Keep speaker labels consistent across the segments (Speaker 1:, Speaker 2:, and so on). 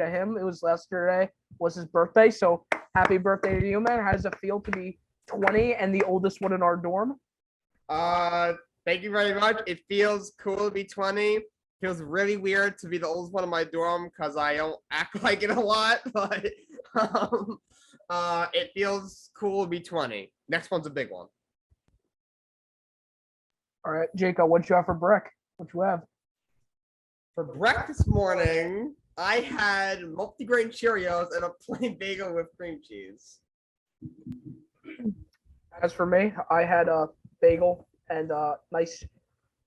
Speaker 1: to him. It was yesterday was his birthday, so happy birthday to you, man. How does it feel to be 20 and the oldest one in our dorm?
Speaker 2: Thank you very much. It feels cool to be 20. Feels really weird to be the oldest one in my dorm because I don't act like it a lot, but it feels cool to be 20. Next one's a big one.
Speaker 1: All right, Jacob, what'd you have for brick? What you have?
Speaker 2: For breakfast this morning, I had multigrain Cheerios and a plain bagel with cream cheese.
Speaker 1: As for me, I had a bagel and a nice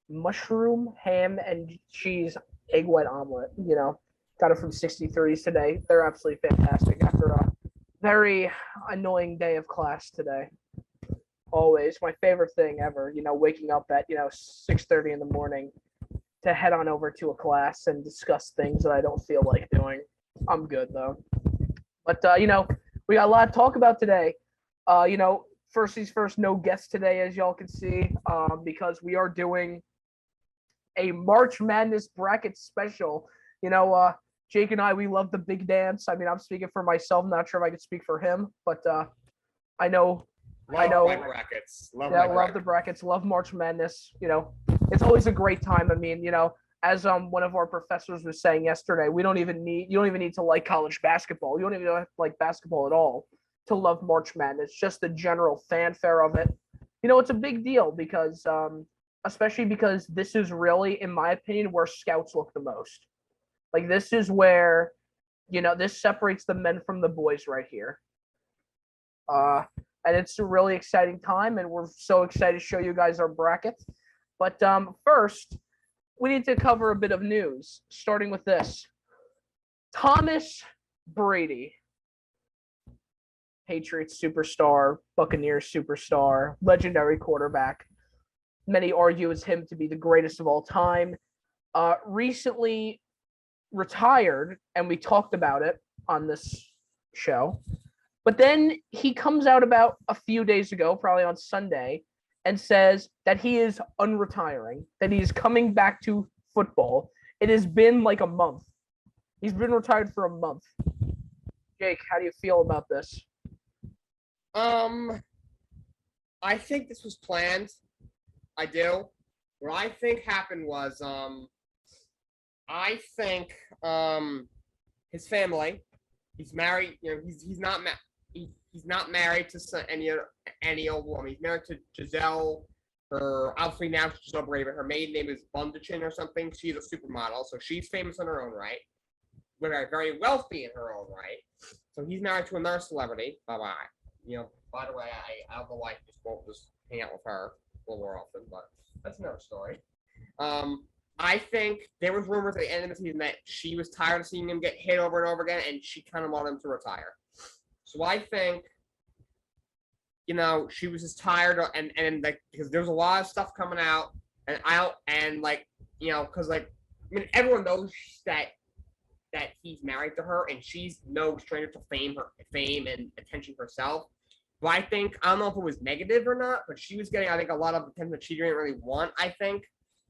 Speaker 1: mushroom, ham, and cheese egg white omelet. You know, got it from 63s today. They're absolutely fantastic after a very annoying day of class today. Always my favorite thing ever. You know, waking up at 6:30 in the morning to head on over to a class and discuss things that I don't feel like doing. I'm good though. But we got a lot to talk about today. First things first, no guests today, as y'all can see, because we are doing a March Madness bracket special. Jake and I, we love the big dance. I mean, I'm speaking for myself. I'm not sure if I could speak for him, but I know.
Speaker 2: Love brackets. Love
Speaker 1: the brackets. Love March Madness. It's always a great time. I mean, as one of our professors was saying yesterday, you don't even need to like college basketball. You don't even like basketball at all to love March Madness. Just the general fanfare of it. It's a big deal because especially because this is really, in my opinion, where scouts look the most. Like, this is where, this separates the men from the boys right here. And it's a really exciting time, and we're so excited to show you guys our bracket. But first, we need to cover a bit of news, starting with this. Thomas Brady, Patriots superstar, Buccaneers superstar, legendary quarterback. Many argue as him to be the greatest of all time. Recently retired, and we talked about it on this show. But then he comes out about a few days ago, probably on Sunday, and says that he is unretiring, that he is coming back to football. It has been like a month. He's been retired for a month. Jake, how do you feel about this?
Speaker 2: I think this was planned. I do. What I think happened was, I think his family. He's married. He's not he's not married to any old woman. He's married to Gisele. Obviously now she's Gisele Brady, but her maiden name is Bundachin or something. She's a supermodel, so she's famous in her own right. Very, very wealthy in her own right. So he's married to another celebrity. Bye. By the way, I don't know why he won't just hang out with her a little more often, but that's another story. I think there was rumors at the end of the season that she was tired of seeing him get hit over and over again, and she kind of wanted him to retire. So I think, she was just tired and because there's a lot of stuff coming out, and because everyone knows that he's married to her, and she's no stranger to fame and attention herself. But I don't know if it was negative or not, but she was getting, I think, a lot of attention that she didn't really want. I think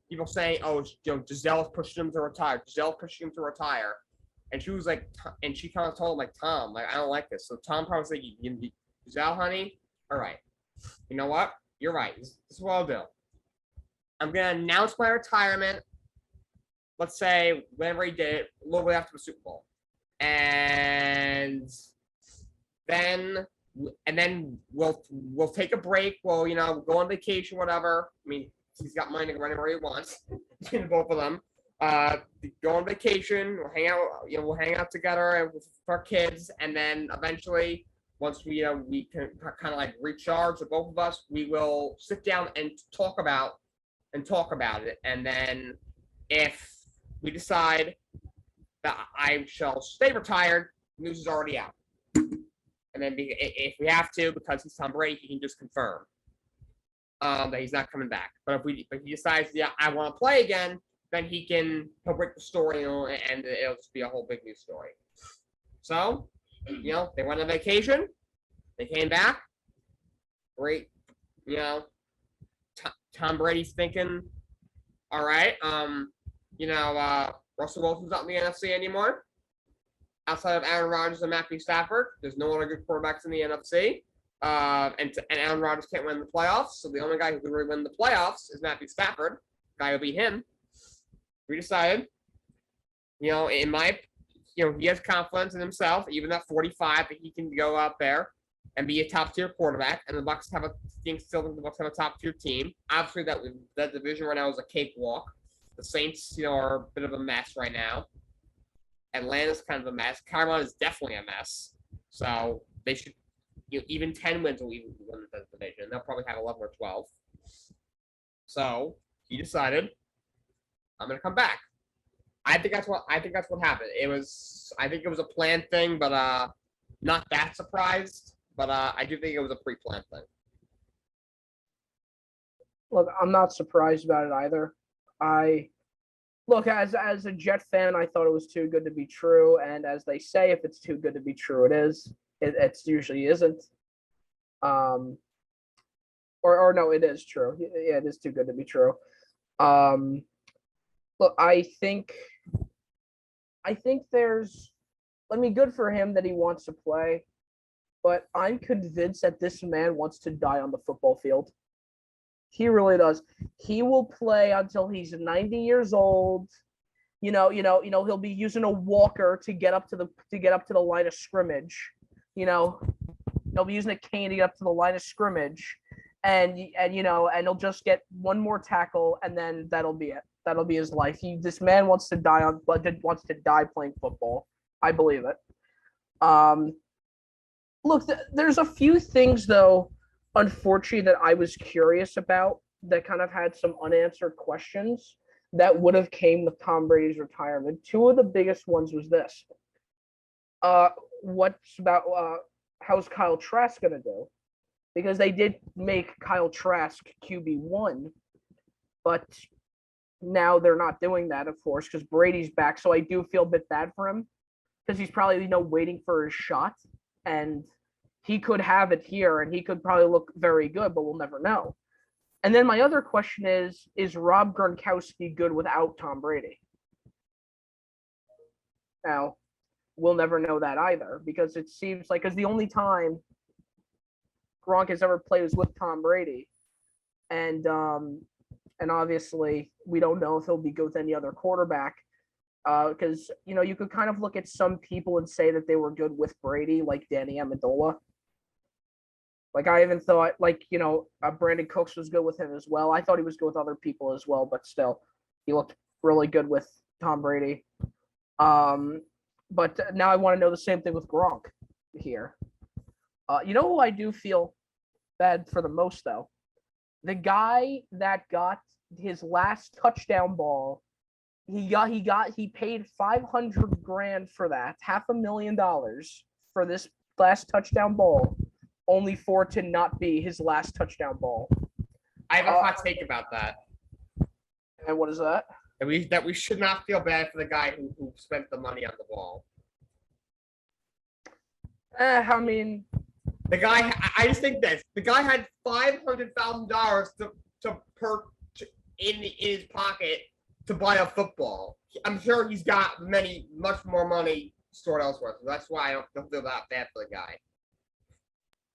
Speaker 2: people saying, "Oh, Gisele's pushing him to retire. Gisele's pushing him to retire," and she was like, and she kind of told him, like, Tom, like, I don't like this. So Tom probably said, "Gisele, honey, all right, you know what? You're right. This is what I'll do. I'm gonna announce my retirement. Let's say whenever he did it, a little bit after the Super Bowl, and then we'll take a break. We'll go on vacation, whatever. I mean, he's got money to go anywhere he wants. Between both of them, go on vacation. We'll hang out. We'll hang out together with our kids, and then eventually, once we can kind of like recharge, the both of us, we will sit down and talk about it, and then if we decide that I shall stay retired, news is already out. And then if we have to, because he's Tom Brady, he can just confirm that he's not coming back. But if he decides, yeah, I want to play again, then he'll break the story, and it'll just be a whole big news story. So, they went on vacation, they came back. Great, Tom Brady's thinking, all right, Russell Wilson's not in the NFC anymore. outside of Aaron Rodgers and Matthew Stafford, there's no other good quarterbacks in the NFC. And Aaron Rodgers can't win the playoffs, so the only guy who can really win the playoffs is Matthew Stafford. Guy will beat him. We decided, he has confidence in himself, even at 45, that he can go out there and be a top tier quarterback. And the Bucs have a top tier team. Obviously, that division right now is a cakewalk. The Saints, are a bit of a mess right now. Atlanta's kind of a mess. Carolina is definitely a mess. So they should, even 10 wins will even win the division. They'll probably have 11 or 12. So he decided, I'm gonna come back. I think that's what happened. I think it was a planned thing, but not that surprised. But I do think it was a pre-planned thing.
Speaker 1: Look, I'm not surprised about it either. As a Jet fan, I thought it was too good to be true, and as they say, if it's too good to be true, it is. It usually isn't. Or no, it is true. Yeah, it is too good to be true. Look, I think there's, good for him that he wants to play, but I'm convinced that this man wants to die on the football field. He really does. He will play until he's 90 years old. He'll be using a walker to get up to the line of scrimmage. He'll be using a cane to get up to the line of scrimmage, and he'll just get one more tackle, and then that'll be it. That'll be his life. This man wants to die playing football. I believe it. Look, there's a few things though, unfortunately, that I was curious about that kind of had some unanswered questions that would have came with Tom Brady's retirement. Two of the biggest ones was this. How's Kyle Trask gonna do? Because they did make Kyle Trask QB1, but now they're not doing that, of course, because Brady's back. So I do feel a bit bad for him because he's probably, waiting for his shot, and he could have it here and he could probably look very good, but we'll never know. And then my other question is Rob Gronkowski good without Tom Brady? Now, we'll never know that either, because it seems like, because the only time Gronk has ever played is with Tom Brady. And obviously we don't know if he'll be good with any other quarterback. Because, you could kind of look at some people and say that they were good with Brady, like Danny Amendola. Like, I even thought, Brandon Cooks was good with him as well. I thought he was good with other people as well, but still, he looked really good with Tom Brady. But now I want to know the same thing with Gronk here. Who I do feel bad for the most, though? The guy that got his last touchdown ball, he paid $500,000 for that, $500,000 for this last touchdown ball, only for it to not be his last touchdown ball.
Speaker 2: I have a hot take about that.
Speaker 1: And what is that?
Speaker 2: That we should not feel bad for the guy who spent the money on the ball. The guy, I just think this. The guy had $500,000 in his pocket to buy a football. I'm sure he's got much more money stored elsewhere. So that's why I don't feel that bad for the guy.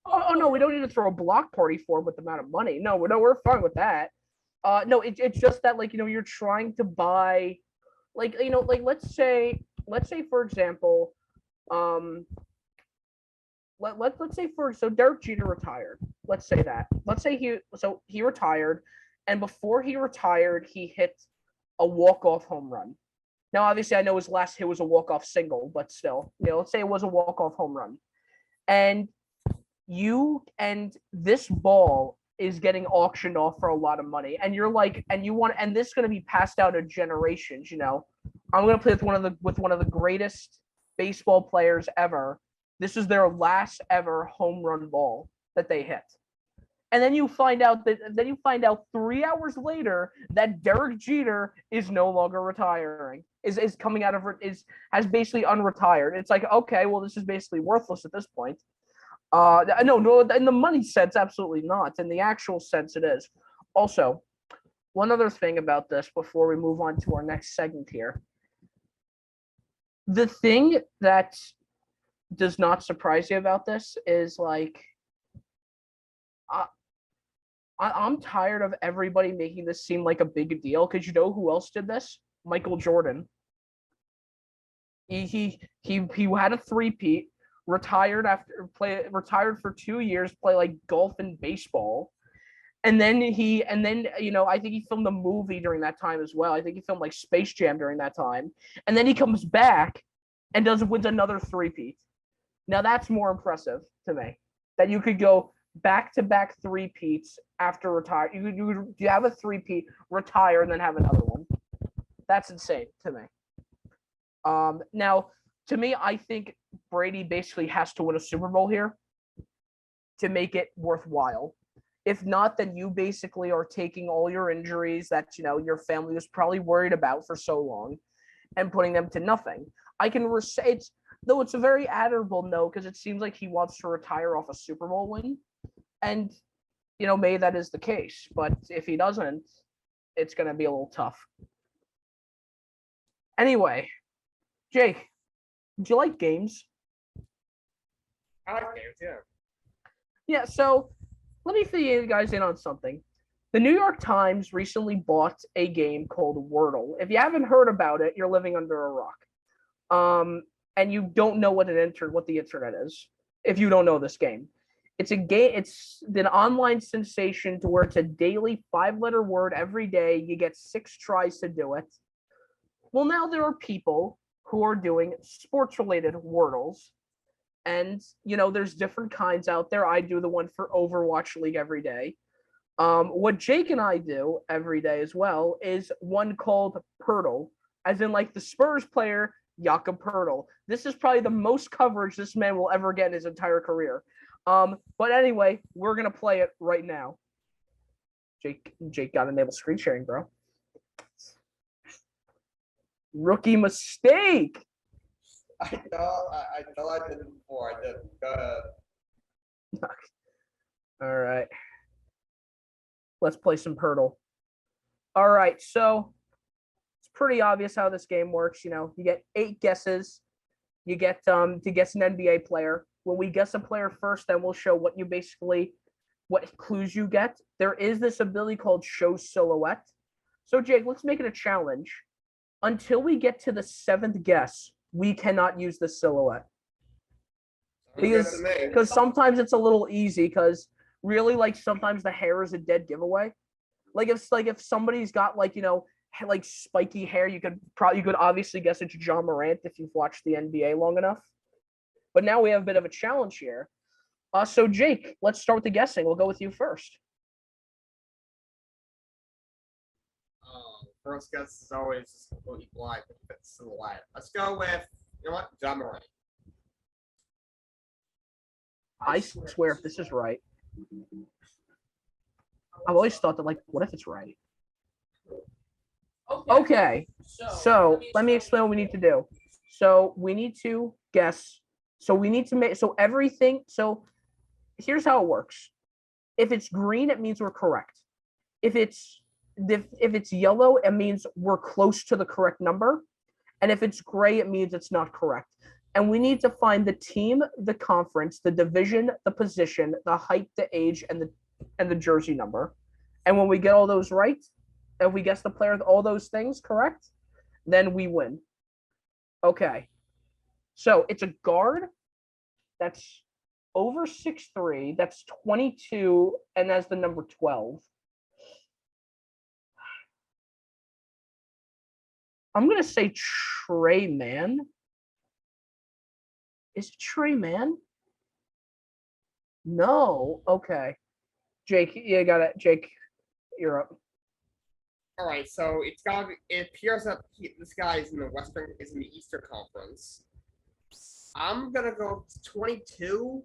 Speaker 1: Oh no, we don't need to throw a block party for him with the amount of money. No, we're fine with that. No, it's just that, you're trying to buy, let's say for example, let's say so Derek Jeter retired. Let's say that. Let's say he retired, and before he retired, he hit a walk-off home run. Now, obviously, I know his last hit was a walk-off single, but still, let's say it was a walk-off home run, and this ball is getting auctioned off for a lot of money, and this is going to be passed down to generations. I'm going to play with one of the greatest baseball players ever. This is their last ever home run ball that they hit. And then you find out 3 hours later that Derek Jeter is no longer retiring, is coming out of has basically unretired. It's like, okay, well, this is basically worthless at this point. No, in the money sense, absolutely not. In the actual sense, it is. Also, one other thing about this before we move on to our next segment here. The thing that does not surprise you about this is like I, I'm tired of everybody making this seem like a big deal because you know who else did this? Michael Jordan. He had a three-peat, retired for 2 years, play like golf and baseball. And then I think he filmed a movie during that time as well. I think he filmed like Space Jam during that time. And then he comes back and does wins another three-peat. Now that's more impressive to me. That you could go back to back three-peats after retire. You have a three-peat, retire, and then have another one. That's insane to me. Now, to me, I think Brady basically has to win a Super Bowl here to make it worthwhile. If not, then you basically are taking all your injuries that your family was probably worried about for so long and putting them to nothing. I can say it's a very admirable no because it seems like he wants to retire off a Super Bowl win, and maybe that is the case. But if he doesn't, it's going to be a little tough. Anyway, Jake, do you like games?
Speaker 2: I like games, yeah.
Speaker 1: Yeah, so let me fill you guys in on something. The New York Times recently bought a game called Wordle. If you haven't heard about it, you're living under a rock. And you don't know what the internet is. If you don't know this game, it's a game. It's an online sensation to where it's a daily 5-letter word every day. You get 6 tries to do it. Well, now there are people who are doing sports-related Wordles. And there's different kinds out there. I do the one for Overwatch League every day. What Jake and I do every day as well is one called Pirtle, as in like the Spurs player Jakob Pirtle. This is probably the most coverage this man will ever get in his entire career. But anyway, we're gonna play it right now. Jake got enable screen sharing, bro. Rookie mistake.
Speaker 2: I know I did it before. I did. Go ahead.
Speaker 1: All right. Let's play some Pirtle. All right, so it's pretty obvious how this game works. You get 8 guesses. You get to guess an NBA player. When we guess a player first, then we'll show what clues you get. There is this ability called Show Silhouette. So Jake, let's make it a challenge. Until we get to the 7th guess, we cannot use the silhouette. Because sometimes it's a little easy because really like sometimes the hair is a dead giveaway. Like if somebody's got like spiky hair, you could obviously guess it's Ja Morant if you've watched the NBA long enough. But now we have a bit of a challenge here. So Jake, let's start with the guessing. We'll go with you first.
Speaker 2: First guess is always completely blind, but it's silhouette. Let's go with Ja Morant.
Speaker 1: I swear if this is right. I've always thought that what if it's right? Okay. So let me explain what we need to do. So we need to guess. So we need to make everything. So here's how it works. If it's green, it means we're correct. If it's yellow, it means we're close to the correct number. And if it's gray, it means it's not correct. And we need to find the team, the conference, the division, the position, the height, the age, and the jersey number. And when we get all those right, and we guess the player with all those things correct, then we win. Okay. So it's a guard that's over 6'3", that's 22, and has the number 12. I'm going to say Trey Mann. Is it Trey Mann? No. Okay. Jake, you got it. Jake, you're up.
Speaker 2: All right, so it appears that this guy is in the Eastern Conference. I'm gonna go 22.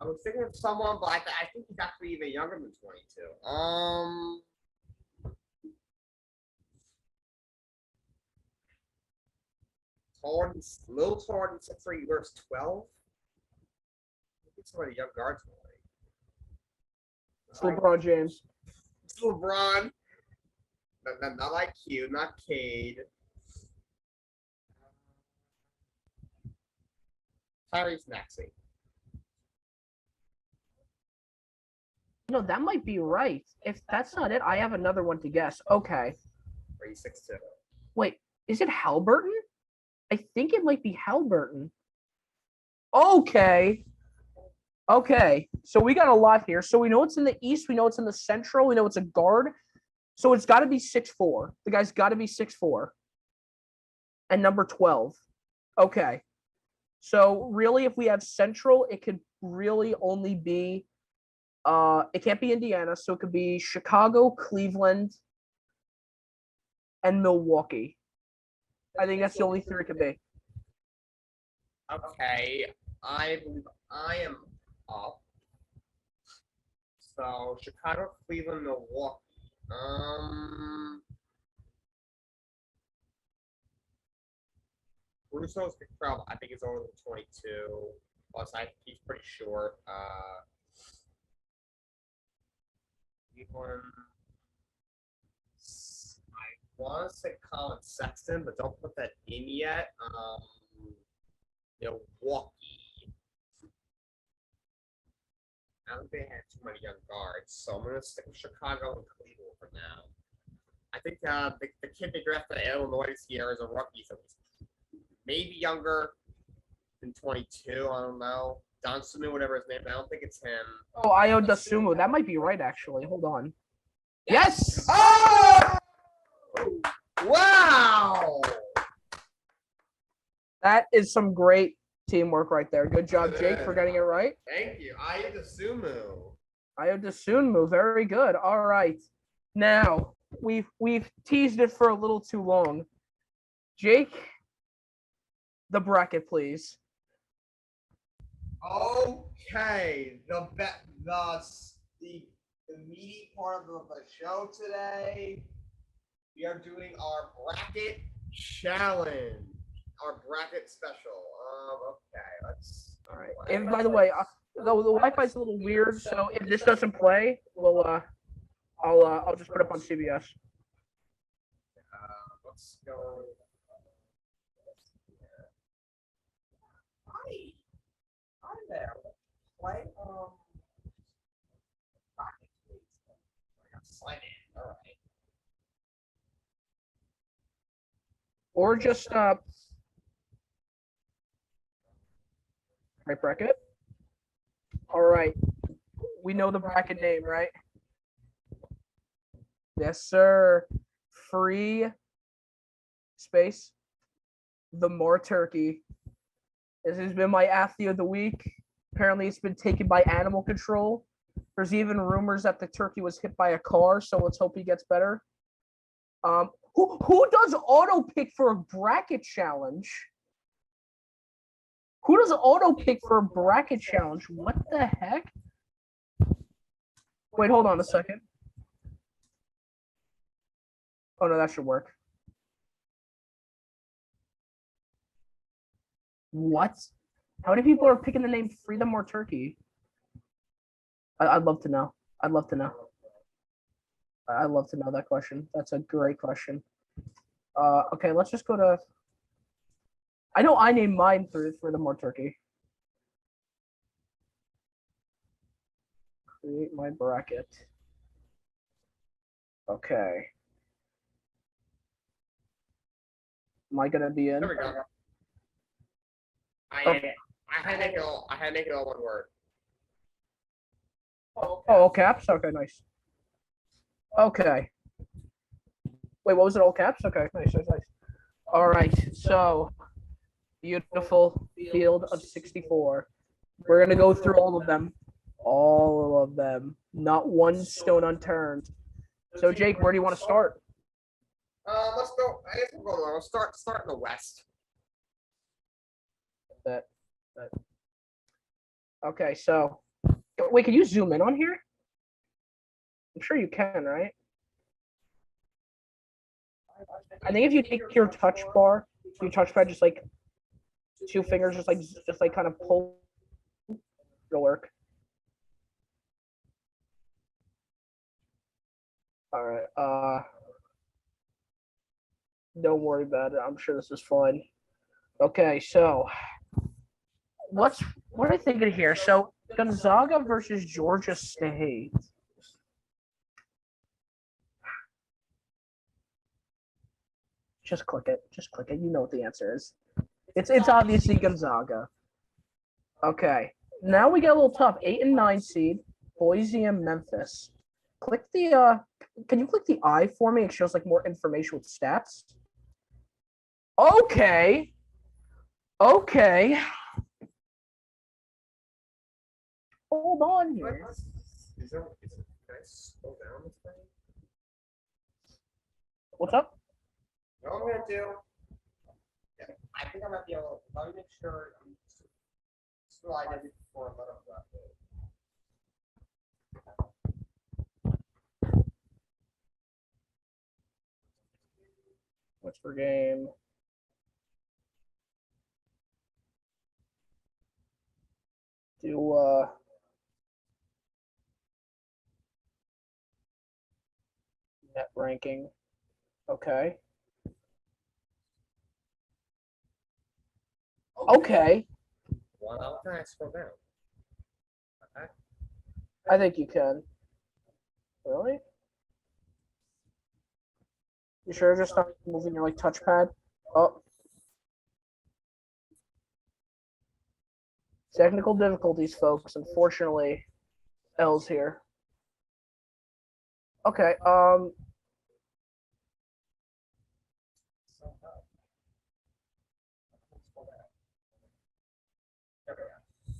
Speaker 2: I was thinking of someone, but I think he's actually even younger than 22. Little taller than 6'3", he wears 12. I think somebody young guards already.
Speaker 1: It's LeBron James.
Speaker 2: It's LeBron. Not like Q, not Cade. Tyrese Maxey.
Speaker 1: No, that might be right. If that's not it, I have another one to guess. Okay.
Speaker 2: Or he's 6'2".
Speaker 1: Wait, is it Halliburton? I think it might be Halliburton. Okay. Okay. So we got a lot here. So we know it's in the East. We know it's in the Central. We know it's a guard. So it's got to be 6'4". The guy's got to be 6'4". And number 12. Okay. So really, if we have Central, it could really only be it can't be Indiana, so it could be Chicago, Cleveland, and Milwaukee. I think that's the only three it could be.
Speaker 2: Okay, I believe I am up. So Chicago, Cleveland, Milwaukee. Russo's probably, I think, is over the 22. Plus, he's pretty short. Cleveland. I want to say Colin Sexton, but don't put that in yet. Milwaukee. I don't think they had too many young guards, so I'm gonna stick with Chicago and Cleveland for now. I think the kid they drafted at Illinois this year is a rookie, so he's maybe younger than 22. I don't know. Don Sunu, whatever his name. I don't think it's him.
Speaker 1: Oh, Io DeSumo. That might be right, actually. Hold on. Yes!
Speaker 2: Oh! Wow!
Speaker 1: That is some great teamwork right there. Good job, Jake, for getting it right.
Speaker 2: Thank you. Io DeSumo.
Speaker 1: Io DeSumo. Very good. All right. Now, we've teased it for a little too long. Jake, the bracket, please.
Speaker 2: Okay, the meaty part of the show today. We are doing our bracket challenge, our bracket special. Okay, let's.
Speaker 1: All right. And by the way, the Wi-Fi is a little weird, so if this doesn't play, I'll just put it up on CBS.
Speaker 2: Let's go. Hi there. Play sign in. All right.
Speaker 1: Or just right bracket. All right. We know the bracket name, right? Yes, sir. Free space. The More Turkey. This has been my athlete of the week. Apparently, it's been taken by animal control. There's even rumors that the turkey was hit by a car, so let's hope he gets better. Who does auto pick for a bracket challenge? Who does auto pick for a bracket challenge? What the heck? Wait, hold on a second. Oh no, that should work. What? How many people are picking the name Free the More Turkey? I'd love to know. I'd love to know. I'd love to know that question. That's a great question. Okay, let's just go to. I know I named mine for the More Turkey. Create my bracket. Okay. Am I gonna be in?
Speaker 2: There we go.
Speaker 1: Okay.
Speaker 2: I had to make it all one word.
Speaker 1: Oh, all caps? Okay, nice. Okay. Wait, what was it? All caps? Okay, nice. All right, so beautiful field of 64. We're gonna go through all of them. All of them. Not one stone unturned. So, Jake, where do you want to start?
Speaker 2: Let's go. I guess we'll go. We'll start in the West.
Speaker 1: That. Okay, so wait, can you zoom in on here? I'm sure you can, right? I think if you take your touch bar, your touchpad, just like 2 fingers, just like kind of pull, it'll work. All right. Don't worry about it. I'm sure this is fun. Okay, so what are I thinking here? So Gonzaga versus Georgia State. Just click it. Just click it. You know what the answer is. It's obviously Gonzaga. Okay. Now we get a little tough. 8 and 9 seed, Boise and Memphis. Click the can you click the I for me? It shows like more information with stats. Okay. Okay. Hold on here.
Speaker 2: Can I slow down this thing?
Speaker 1: What's up?
Speaker 2: You know what I'm gonna do? Yeah, I think I might be able. Let me make sure. So I did it before. Let up that.
Speaker 1: What's per game? Do net ranking. Okay. Okay.
Speaker 2: Well, how can I scroll down? Okay.
Speaker 1: I think you can. Really? You sure just not moving your like touchpad? Oh. Technical difficulties, folks. Unfortunately, L's here. Okay,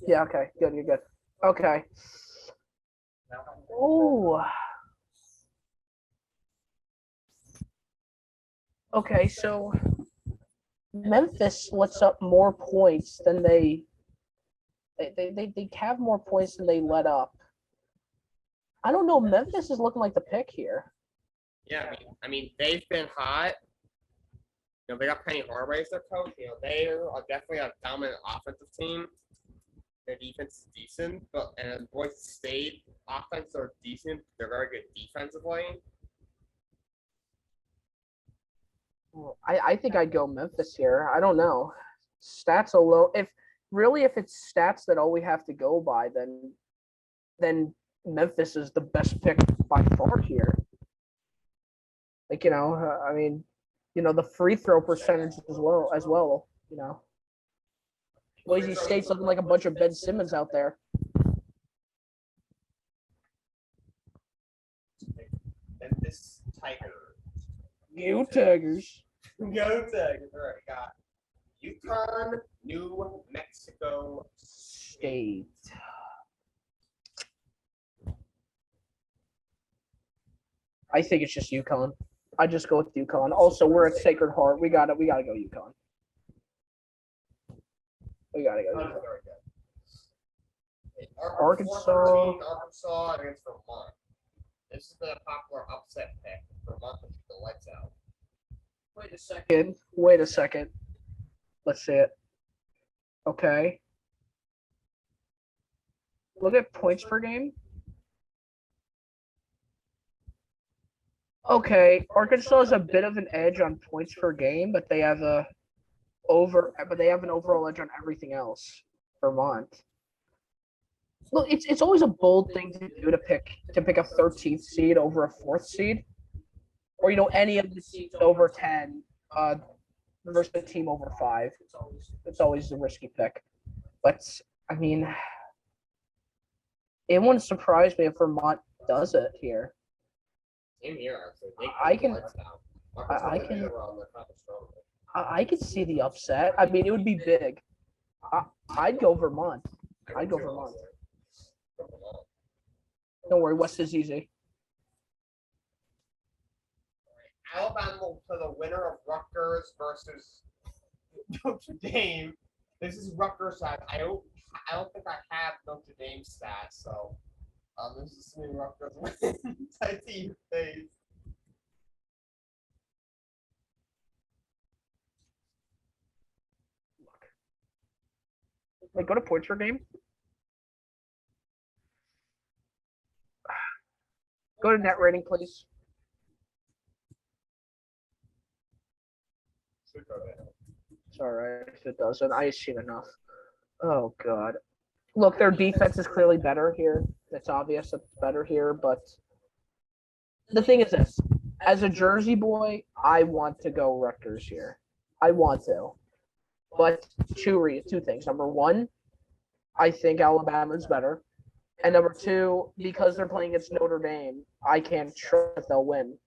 Speaker 1: yeah, okay, good, you're good. Okay. Oh. Okay, so Memphis lets up more points than they have more points than they let up. I don't know. Memphis is looking like the pick here.
Speaker 2: Yeah, I mean, they've been hot. You know, they got Penny Hardaway as their coach. You know, they are definitely a dominant offensive team. Their defense is decent, but and Boise State offense are decent. They're very good defensively.
Speaker 1: I think I'd go Memphis here. I don't know. Stats alone. If it's stats that all we have to go by, then Memphis is the best pick by far here. Like, I mean, the free throw percentage as well. Boise State's looking like a bunch of Ben Simmons out there.
Speaker 2: Memphis Tigers.
Speaker 1: You Tigers.
Speaker 2: Go Tigers. All right, got UConn, New Mexico
Speaker 1: State. I think it's just UConn. I just go with UConn. Also, we're at Sacred Heart. We gotta go UConn. We gotta go UConn. Arkansas
Speaker 2: against Vermont. This is the popular upset pick. Vermont will keep the lights out.
Speaker 1: Wait a second. Let's see it. Okay. Look at points per game. Okay, Arkansas is a bit of an edge on points per game, but they have an overall edge on everything else. Vermont. Look, it's always a bold thing to do to pick a 13th seed over a 4th seed, or any of the seeds over 10 versus a team over 5. It's always a risky pick. But I mean, it wouldn't surprise me if Vermont does it here.
Speaker 2: Same here, actually.
Speaker 1: I can see the upset. I mean, it would be big. I'd go Vermont. I'd go Vermont. Don't worry, West is easy.
Speaker 2: Alabama will play the winner of Rutgers versus Notre Dame. This is Rutgers side. I don't think I have Notre Dame stats, so this is assuming Rutgers wins. I see your face.
Speaker 1: Like, go to points per game. Go to net rating, please. It's all right if it doesn't. I've seen enough. Oh God. Look, their defense is clearly better here. It's obvious it's better here, but the thing is this: as a Jersey boy, I want to go Rutgers here. I want to, but two things. Number one, I think Alabama's better, and number two, because they're playing against Notre Dame, I can't sure if they'll win.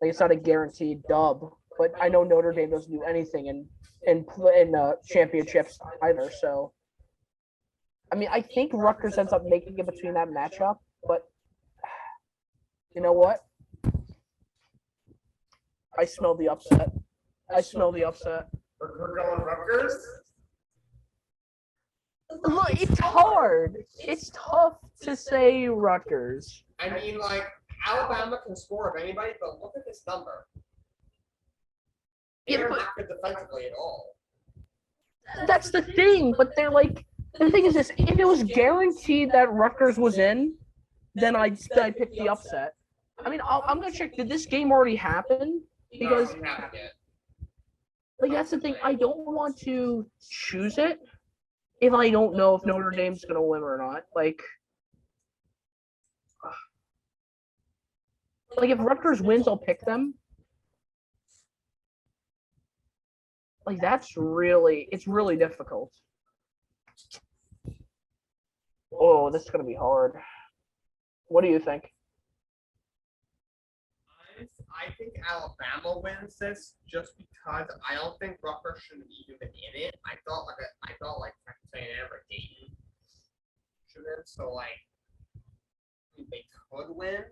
Speaker 1: Like it's not a guaranteed dub, but I know Notre Dame doesn't do anything in championships either. So I mean, I think Rutgers ends up making it between that matchup, but you know what? I smell the upset. I smell the upset.
Speaker 2: We're going Rutgers.
Speaker 1: Look, it's hard. It's tough to say Rutgers.
Speaker 2: I mean, like Alabama can score of anybody, but look at this number. They're not good defensively at all.
Speaker 1: That's the thing, but they're like the thing is this: if it was guaranteed that Rutgers was in, then I'd pick the upset. I mean, I'm gonna check. Did this game already happen? Because like that's the thing. I don't want to choose it if I don't know if Notre Dame's gonna win or not. Like if Rutgers wins, I'll pick them. Like it's really difficult. Oh, this is gonna be hard. What do you think?
Speaker 2: I think Alabama wins this just because I don't think Rutgers should have even been in it. I thought Texas A&M or Dayton should have. So like they could win,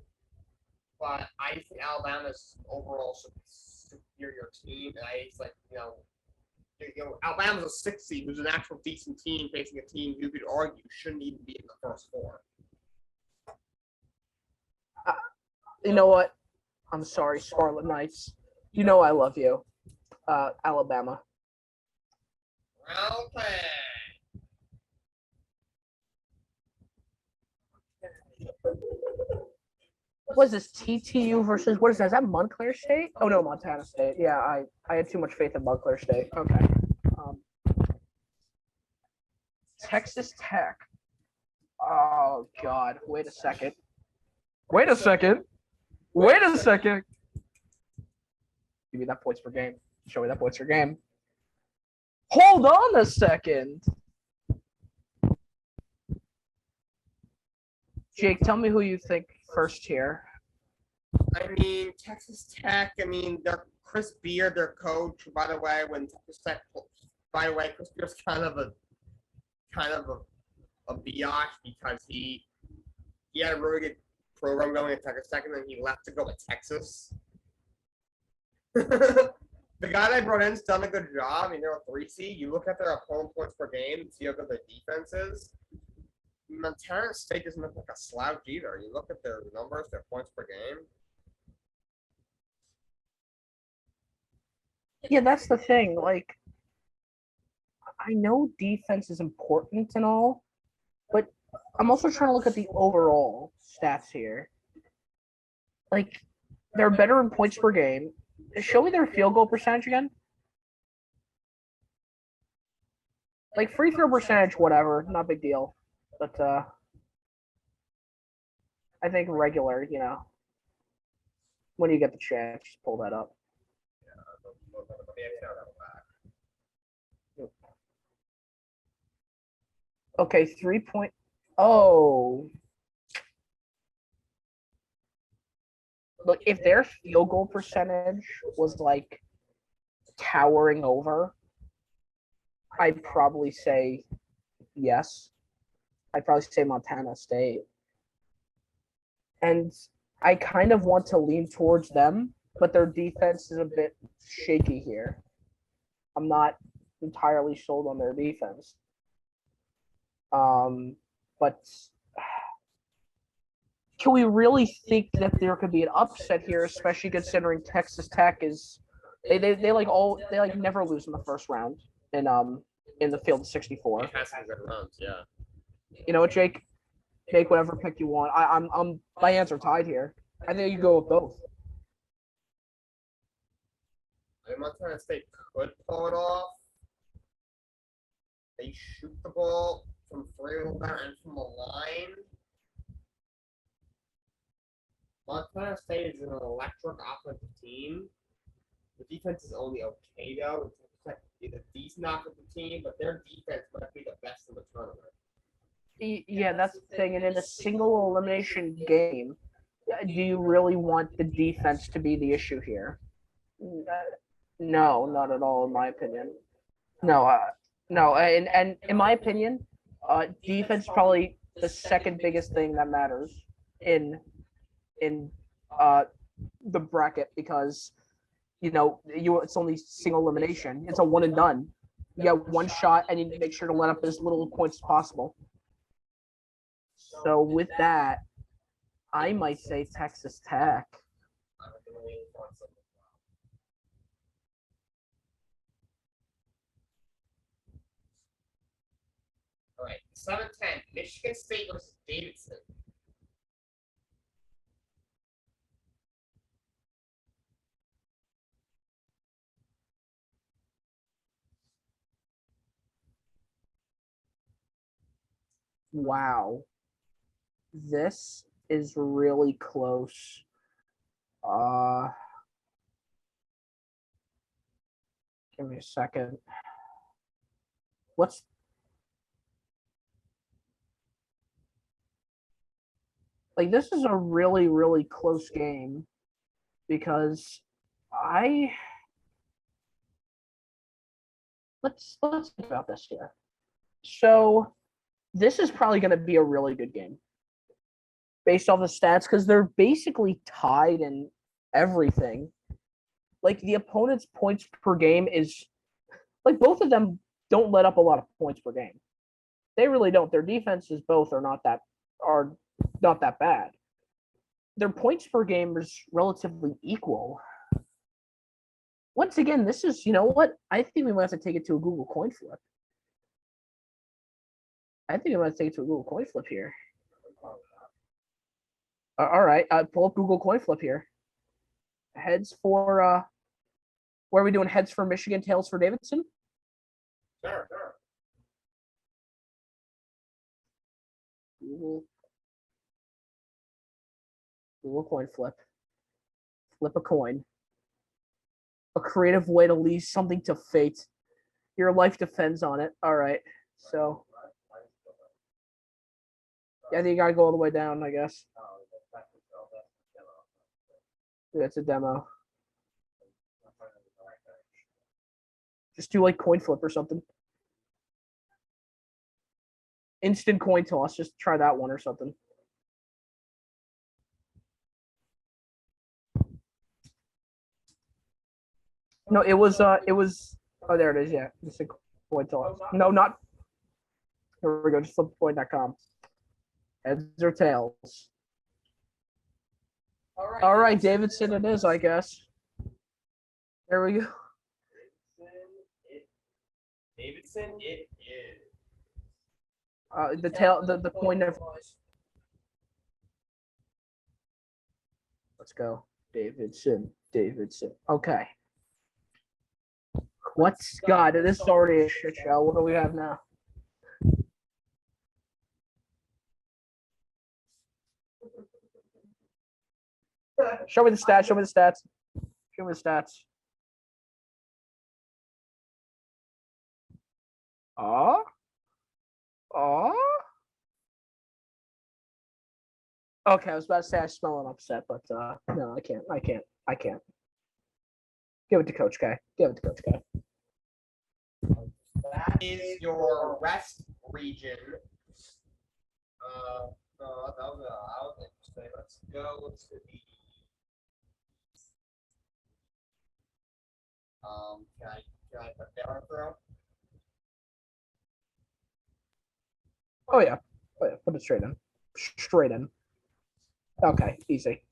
Speaker 2: but I think Alabama's overall superior team, and I just Alabama's a 6 seed, who's an actual decent team facing a team you could argue shouldn't even be in the first four.
Speaker 1: You know what? I'm sorry, Scarlet Knights. You know I love you. Alabama.
Speaker 2: Okay.
Speaker 1: What is this? TTU versus what is that? Is that Montclair State? Oh no, Montana State. Yeah, I had too much faith in Montclair State. Okay. Texas Tech. Oh God! Wait a second. Wait a second. Wait a second. Give me that points per game. Show me that points per game. Hold on a second. Jake, tell me who you think first here.
Speaker 2: I mean, Texas Tech. I mean, they're Chris Beard, their coach. By the way, Chris Beard's kind of a biatch because he had a really good program going at Texas Tech, and then he left to go to Texas. The guy they brought in's done a good job. I mean, they're a 3 seed. You look at their opponent points per game and see how good their defense is. Montana State doesn't look like a slouch either. You look at their numbers, their points per game.
Speaker 1: Yeah, that's the thing. Like, I know defense is important and all, but I'm also trying to look at the overall stats here. Like, they're better in points per game. Show me their field goal percentage again. Like, free throw percentage, whatever, not a big deal. But I think regular, when you get the chance, just pull that up. Okay, 3 point. Oh. Look, if their field goal percentage was like towering over, I'd probably say yes. I'd probably say Montana State. And I kind of want to lean towards them, but their defense is a bit shaky here. I'm not entirely sold on their defense. But can we really think that there could be an upset here, especially considering Texas Tech is they never lose in the first round in the field of 64.
Speaker 2: Rounds, yeah.
Speaker 1: You know what, Jake? Take whatever pick you want. I'm my hands are tied here. I think you go with both.
Speaker 2: I mean, Montana State could pull it off. They shoot the ball from 3 a little better and from the line. Montana State is an electric offensive team. The defense is only okay though. It's a decent offensive team, but their defense might be the best in the tournament.
Speaker 1: Yeah, that's the thing. And in a single elimination game, do you really want the defense to be the issue here? No, not at all, in my opinion. No, no, and in my opinion, defense probably the second biggest thing that matters in in uh the bracket because it's only single elimination. It's a one and done. You got one shot, and you make sure to let up as little points as possible. So with that, I might say Texas Tech.
Speaker 2: All right, 7-10, Michigan State versus Davidson.
Speaker 1: Wow, this is really close. Give me a second. What's like this is a really, really close game because I let's think about this here. So this is probably going to be a really good game based off the stats because they're basically tied in everything. Like the opponent's points per game is like both of them don't let up a lot of points per game. They really don't. Their defenses both are not that bad. Their points per game is relatively equal. Once again, this is what I think we might have to take it to a Google coin flip. I think we might have to take it to a Google coin flip here. All right, pull up Google coin flip here. Heads for where are we doing? Heads for Michigan, tails for Davidson.
Speaker 2: Sure.
Speaker 1: Google coin flip. Flip a coin. A creative way to leave something to fate. Your life depends on it. All right. So yeah, I think you gotta go all the way down, I guess. That's a demo. Just do like coin flip or something. Instant coin toss. Just try that one or something. No, it was. Oh, there it is. Yeah, instant coin toss. No, not. Here we go. Just flipcoin.com. Heads or tails. All right, Davidson. It is, I guess. There we go.
Speaker 2: Davidson, it is.
Speaker 1: The coin never. Let's go, Davidson. Okay. What's God? This is already a shit show. What do we have now? Show me the stats. Oh. Okay, I was about to say I smell an upset, but no, I can't. Give it to Coach K.
Speaker 2: That is your West region. That was interesting. Let's go to the. Can I put down a throw?
Speaker 1: Oh yeah. Put it straight in. Okay, easy.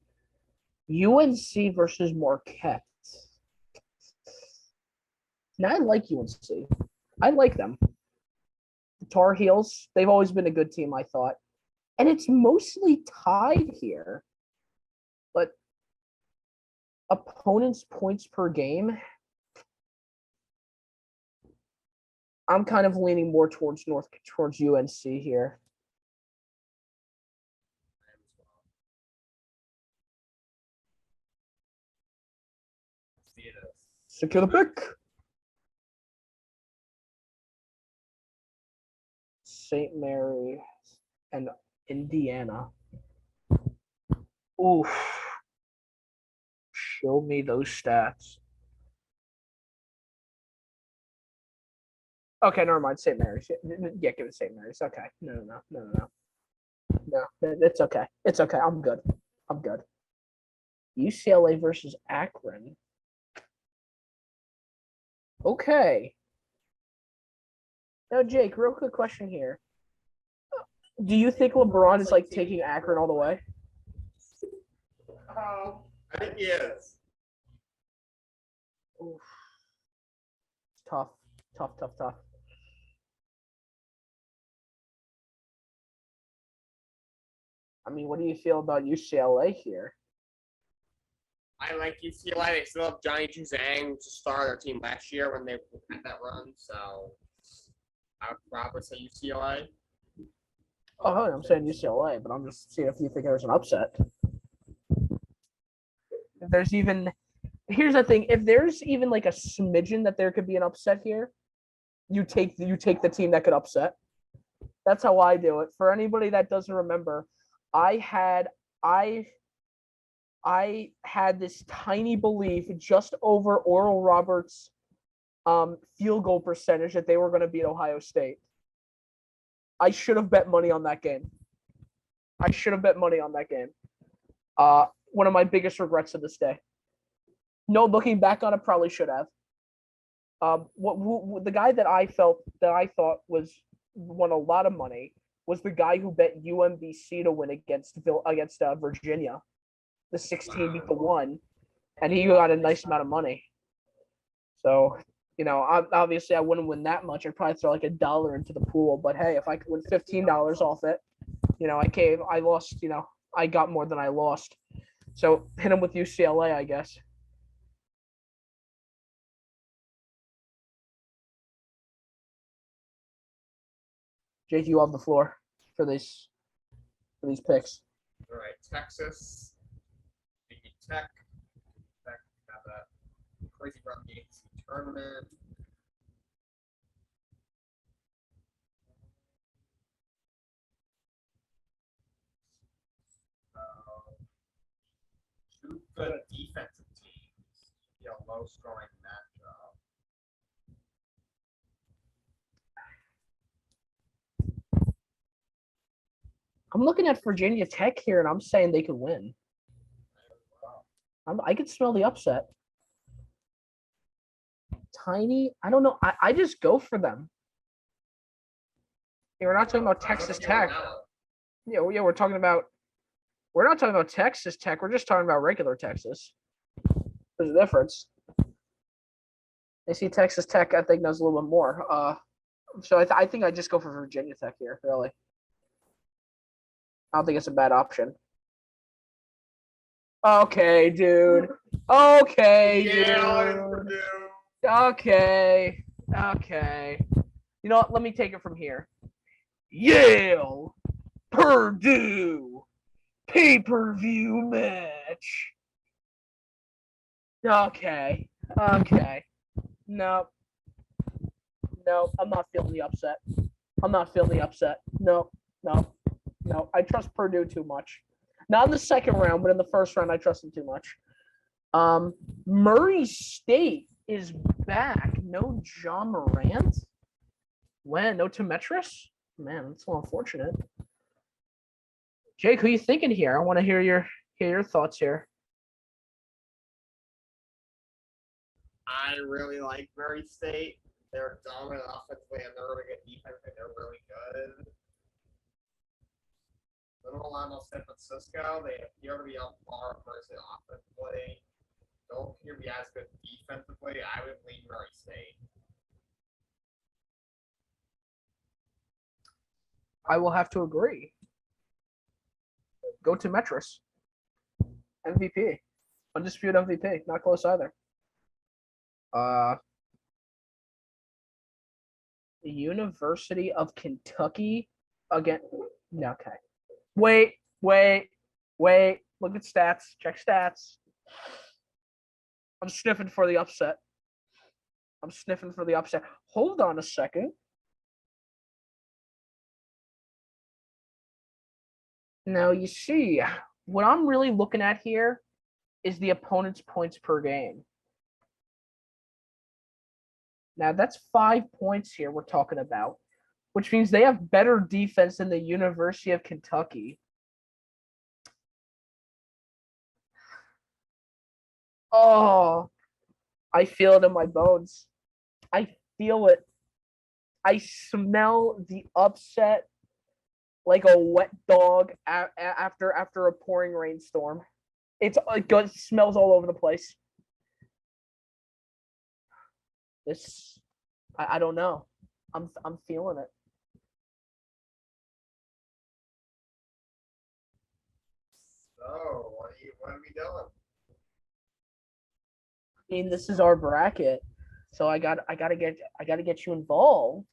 Speaker 1: UNC versus Marquette. Now I like UNC. I like them. The Tar Heels, they've always been a good team, I thought. And it's mostly tied here. But opponents' points per game. I'm kind of leaning more towards UNC here. Secure the pick. St. Mary and Indiana. Oof. Show me those stats. Okay, never mind. St. Mary's. Yeah, give it St. Mary's. Okay. No. No, it's okay. It's okay. I'm good. UCLA versus Akron. Okay. Now, Jake, real quick question here. Do you think LeBron is like taking Akron all the way?
Speaker 2: I think he is.
Speaker 1: Oof. Tough. I mean, what do you feel about UCLA here?
Speaker 2: I like UCLA. They still have Johnny Juzang, which started their team last year when they had that run. So I would probably say UCLA.
Speaker 1: Oh, I'm saying UCLA, but I'm just seeing if you think there's an upset. If there's even, here's the thing: if there's even like a smidgen that there could be an upset here, you take the team that could upset. That's how I do it. For anybody that doesn't remember, I had this tiny belief just over Oral Roberts' field goal percentage that they were going to beat Ohio State. I should have bet money on that game. One of my biggest regrets of this day. No, looking back on it, probably should have. The guy that I thought was won a lot of money was the guy who bet UMBC to win against Virginia. The 16 beat the 1, and he got a nice amount of money. So, obviously I wouldn't win that much. I'd probably throw like $1 into the pool. But hey, if I could win $15 off it, I lost. I got more than I lost. So hit him with UCLA, I guess. Jake, you have the floor for these picks.
Speaker 2: All right, Texas, Tech have a crazy run games tournament. Two good defensive teams. Low scoring matchup.
Speaker 1: I'm looking at Virginia Tech here, and I'm saying they could win. I could smell the upset. Tiny, I don't know. I just go for them. Yeah, we're not talking about Texas Tech. Yeah, we're talking about. We're not talking about Texas Tech. We're just talking about regular Texas. There's a difference. I see Texas Tech. I think knows a little bit more. So I think I just go for Virginia Tech here. Really, I don't think it's a bad option. Okay, dude. Okay, dude. Okay. You know what? Let me take it from here. Yale, Purdue, pay-per-view match. Okay. Nope. I'm not feeling the upset. No. I trust Purdue too much. Not in the second round, but in the first round, I trust them too much. Murray State is back. No John Morant. When? No Demetrius? Man, that's so unfortunate. Jake, who are you thinking here? I want to hear your thoughts here.
Speaker 2: I really like Murray State. They're dominant offensively and they're really good defensively. They're really good. Little Alamo San Francisco, they appear to be on par versus offensively. Don't appear to be as good defensively. I would lean Murray State.
Speaker 1: I will have to agree. Go to Metris. MVP. Undisputed MVP. Not close either. The University of Kentucky again. No, okay. Wait. Look at stats. Check stats. I'm sniffing for the upset. Hold on a second. Now, you see, what I'm really looking at here is the opponent's points per game. Now, that's 5 points here we're talking about, which means they have better defense than the University of Kentucky. Oh, I feel it in my bones. I feel it. I smell the upset like a wet dog after a pouring rainstorm. It smells all over the place. I don't know. I'm feeling it.
Speaker 2: So what are we doing?
Speaker 1: I mean, this is our bracket, so I gotta get you involved.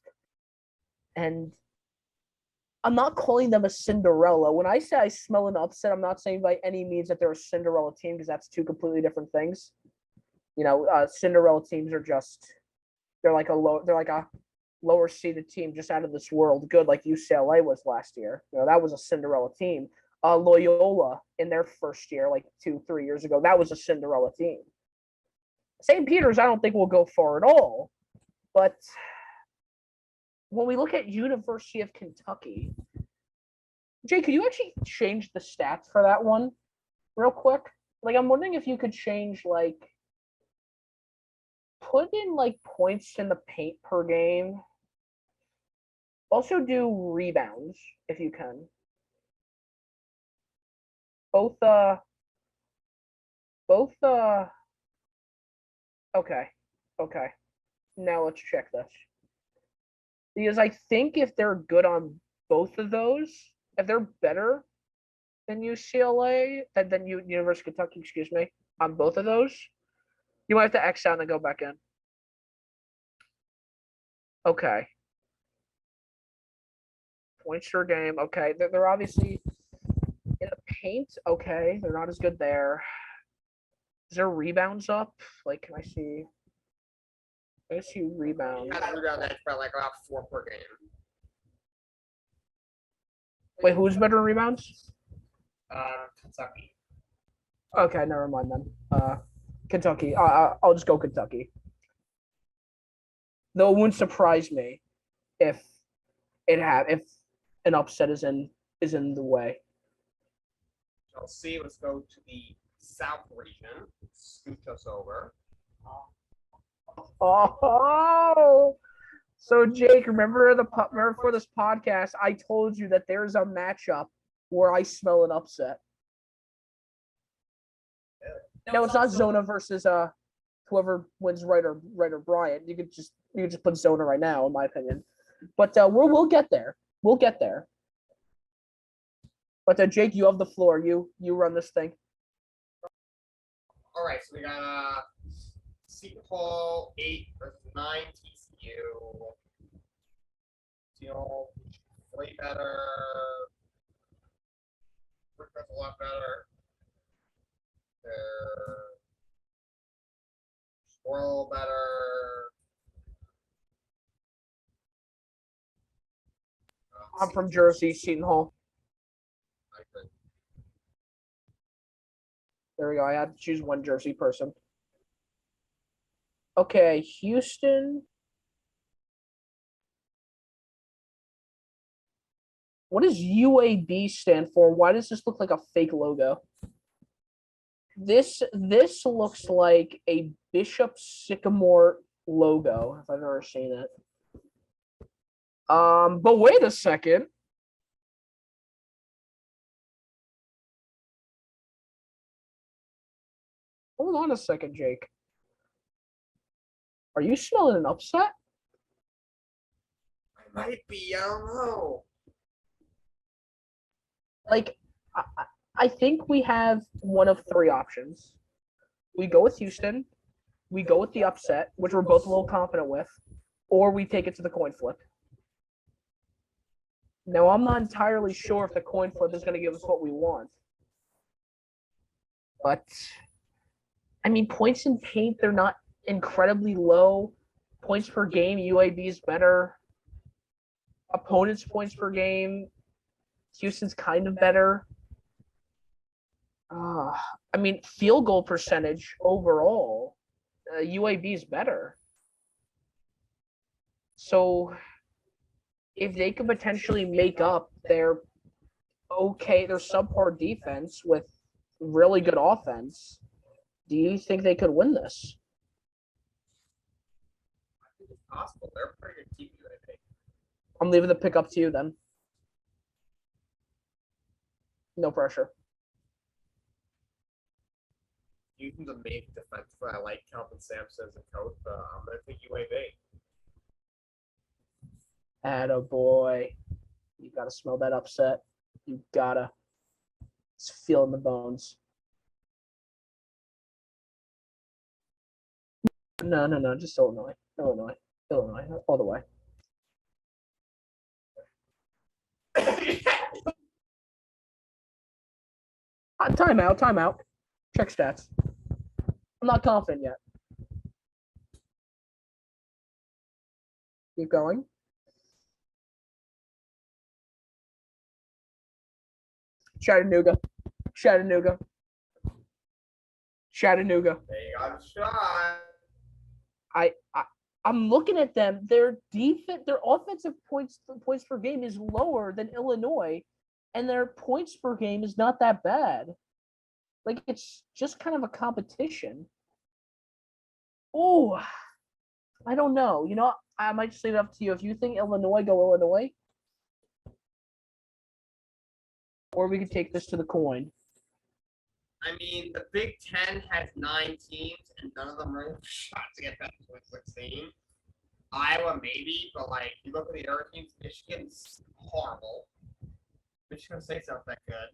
Speaker 1: And I'm not calling them a Cinderella. When I say I smell an upset, I'm not saying by any means that they're a Cinderella team, because that's two completely different things. Cinderella teams are they're like a lower seeded team just out of this world good, like UCLA was last year. That was a Cinderella team. Loyola in their first year, like 2-3 years ago, that was a Cinderella team. St. Peter's, I don't think will go far at all. But when we look at University of Kentucky, Jay, could you actually change the stats for that one real quick? Like, I'm wondering if you could change, like, put in, like, points in the paint per game. Also do rebounds, if you can. Both, okay. Now let's check this. Because I think if they're good on both of those, if they're better than UCLA, than University of Kentucky, excuse me, on both of those, you might have to X out and go back in. Okay. Points per game. Okay. They're obviously in the paint. Okay. They're not as good there. Is there rebounds up? Like, can I see? I see rebounds.
Speaker 2: Rebound that's about like about 4 per game.
Speaker 1: Wait, who's better in rebounds?
Speaker 2: Kentucky.
Speaker 1: Okay, never mind then. Kentucky. I'll just go Kentucky. Though it wouldn't surprise me if if an upset is in the way.
Speaker 2: Let's see. Let's go to the South region. Scooch us over.
Speaker 1: Oh, so Jake, remember for this podcast, I told you that there's a matchup where I smell an upset. No, it's not Zona versus whoever wins Ryder Bryant. You could just put Zona right now, in my opinion. But we'll get there. We'll get there. But Jake, you have the floor. You run this thing.
Speaker 2: All right, so we got Seton Hall 8 versus 9 TCU. Teal way better. Brickman's a lot better. They're Squirrel better.
Speaker 1: I'm from Jersey, Seton Hall. There we go. I had to choose one Jersey person. Okay, Houston. What does UAB stand for? Why does this look like a fake logo? This looks like a Bishop Sycamore logo, if I've ever seen it. But wait a second. Hold on a second, Jake. Are you smelling an upset?
Speaker 2: I might be. I don't know.
Speaker 1: Like, I think we have one of 3 options. We go with Houston. We go with the upset, which we're both a little confident with. or we take it to the coin flip. Now, I'm not entirely sure if the coin flip is going to give us what we want. But, I mean, points in paint, they're not incredibly low. Points per game, UAB is better. Opponents' points per game, Houston's kind of better. I mean, field goal percentage overall, UAB is better. So if they could potentially make up their subpar defense with really good offense, do you think they could win this?
Speaker 2: I think it's possible. They're a pretty good team, I think.
Speaker 1: I'm leaving the pick up to you then. No pressure.
Speaker 2: Houston's a main defensively. I like Kelvin Sampson as a coach, but I'm going to take UAB.
Speaker 1: Attaboy. You got to smell that upset. You got to. It's feeling the bones. No. Just Illinois. Illinois. All the way. Timeout. Check stats. I'm not confident yet. Keep going. Chattanooga.
Speaker 2: There you got a shot.
Speaker 1: I'm looking at them. Their offensive points per game is lower than Illinois, and their points per game is not that bad. Like, it's just kind of a competition. Oh, I don't know. You know, I might just leave it up to you. If you think Illinois, go Illinois. Or we could take this to the coin.
Speaker 2: I mean, the Big Ten has 9 teams, and none of them are shot to get back to 16. Iowa, maybe, but, like, you look at the other teams, Michigan's horrible. Michigan State's not that good.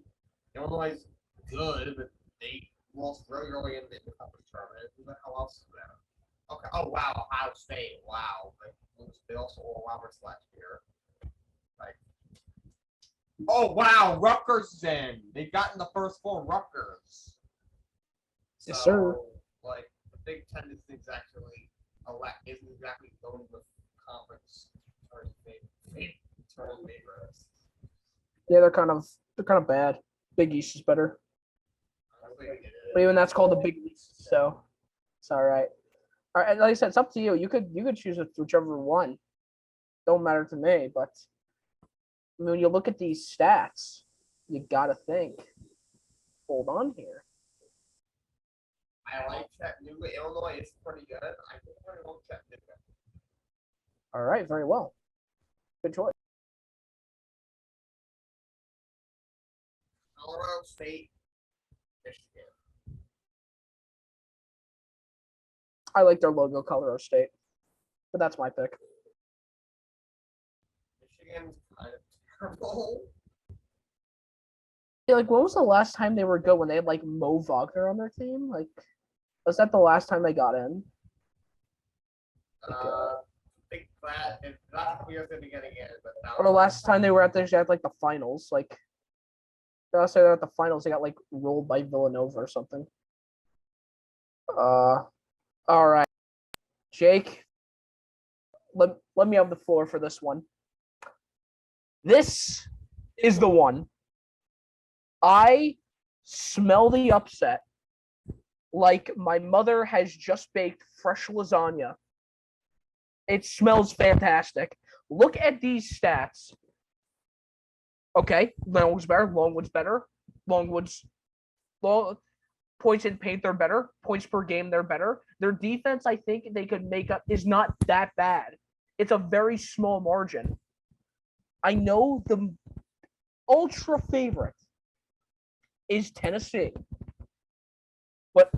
Speaker 2: Illinois is good, but they lost really early in the conference tournament. Who the hell else is there? Okay. Oh, wow. Ohio State. Wow. They also Oral Roberts last year. Like, oh, wow. Rutgers is in. They've gotten the first 4 Rutgers.
Speaker 1: Yes, sir.
Speaker 2: Like, the Big Ten isn't exactly going with conference tournament favorites.
Speaker 1: Yeah, they're kind of bad. Big East is better. But even that's called the Big East, so it's all right. All right, like I said, it's up to you. You could choose whichever one. Don't matter to me, but I mean, when you look at these stats, you gotta think. Hold on here.
Speaker 2: I like Chattanooga. Illinois is pretty good. I think I'm going to go Chattanooga.
Speaker 1: All right, very well. Good choice.
Speaker 2: Colorado State, Michigan.
Speaker 1: I like their logo, Colorado State, but that's my pick.
Speaker 2: Michigan's kind of terrible.
Speaker 1: Yeah, like, when was the last time they were good? When they had, like, Mo Wagner on their team? Like, was that the last time they got in?
Speaker 2: I think that if that's what you're going to be getting in, but
Speaker 1: Or the last time they were at the finals, like, the last time they were at the finals, they got, like, rolled by Villanova or something. All right, Jake, let me have the floor for this one. This is the one. I smell the upset like my mother has just baked fresh lasagna. It smells fantastic. Look at these stats. Okay, Longwood's better. Longwood's points in paint, they're better. Points per game, they're better. Their defense, I think they could make up, is not that bad. It's a very small margin. I know the ultra favorite is Tennessee, but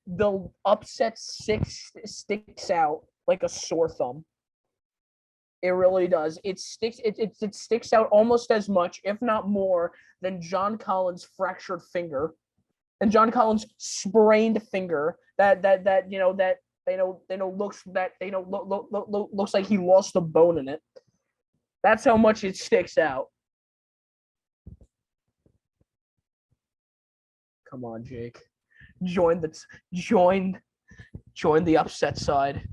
Speaker 1: the upset sticks out like a sore thumb. It really does. It sticks out almost as much, if not more, than John Collins' fractured finger and John Collins' sprained finger that They know looks like he lost a bone in it. That's how much it sticks out. Come on, Jake. Join the upset side.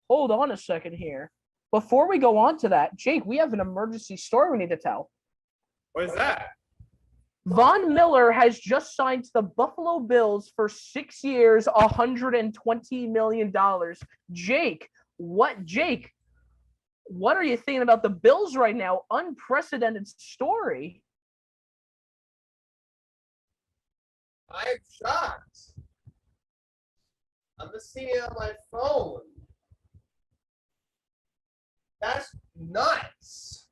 Speaker 1: Hold on a second here. Before we go on to that, Jake, we have an emergency story we need to tell.
Speaker 2: What is that?
Speaker 1: Von Miller has just signed to the Buffalo Bills for 6 years, $120 million. Jake, what are you thinking about the Bills right now? Unprecedented story.
Speaker 2: I'm shocked. I'm just seeing it on my phone. That's nuts.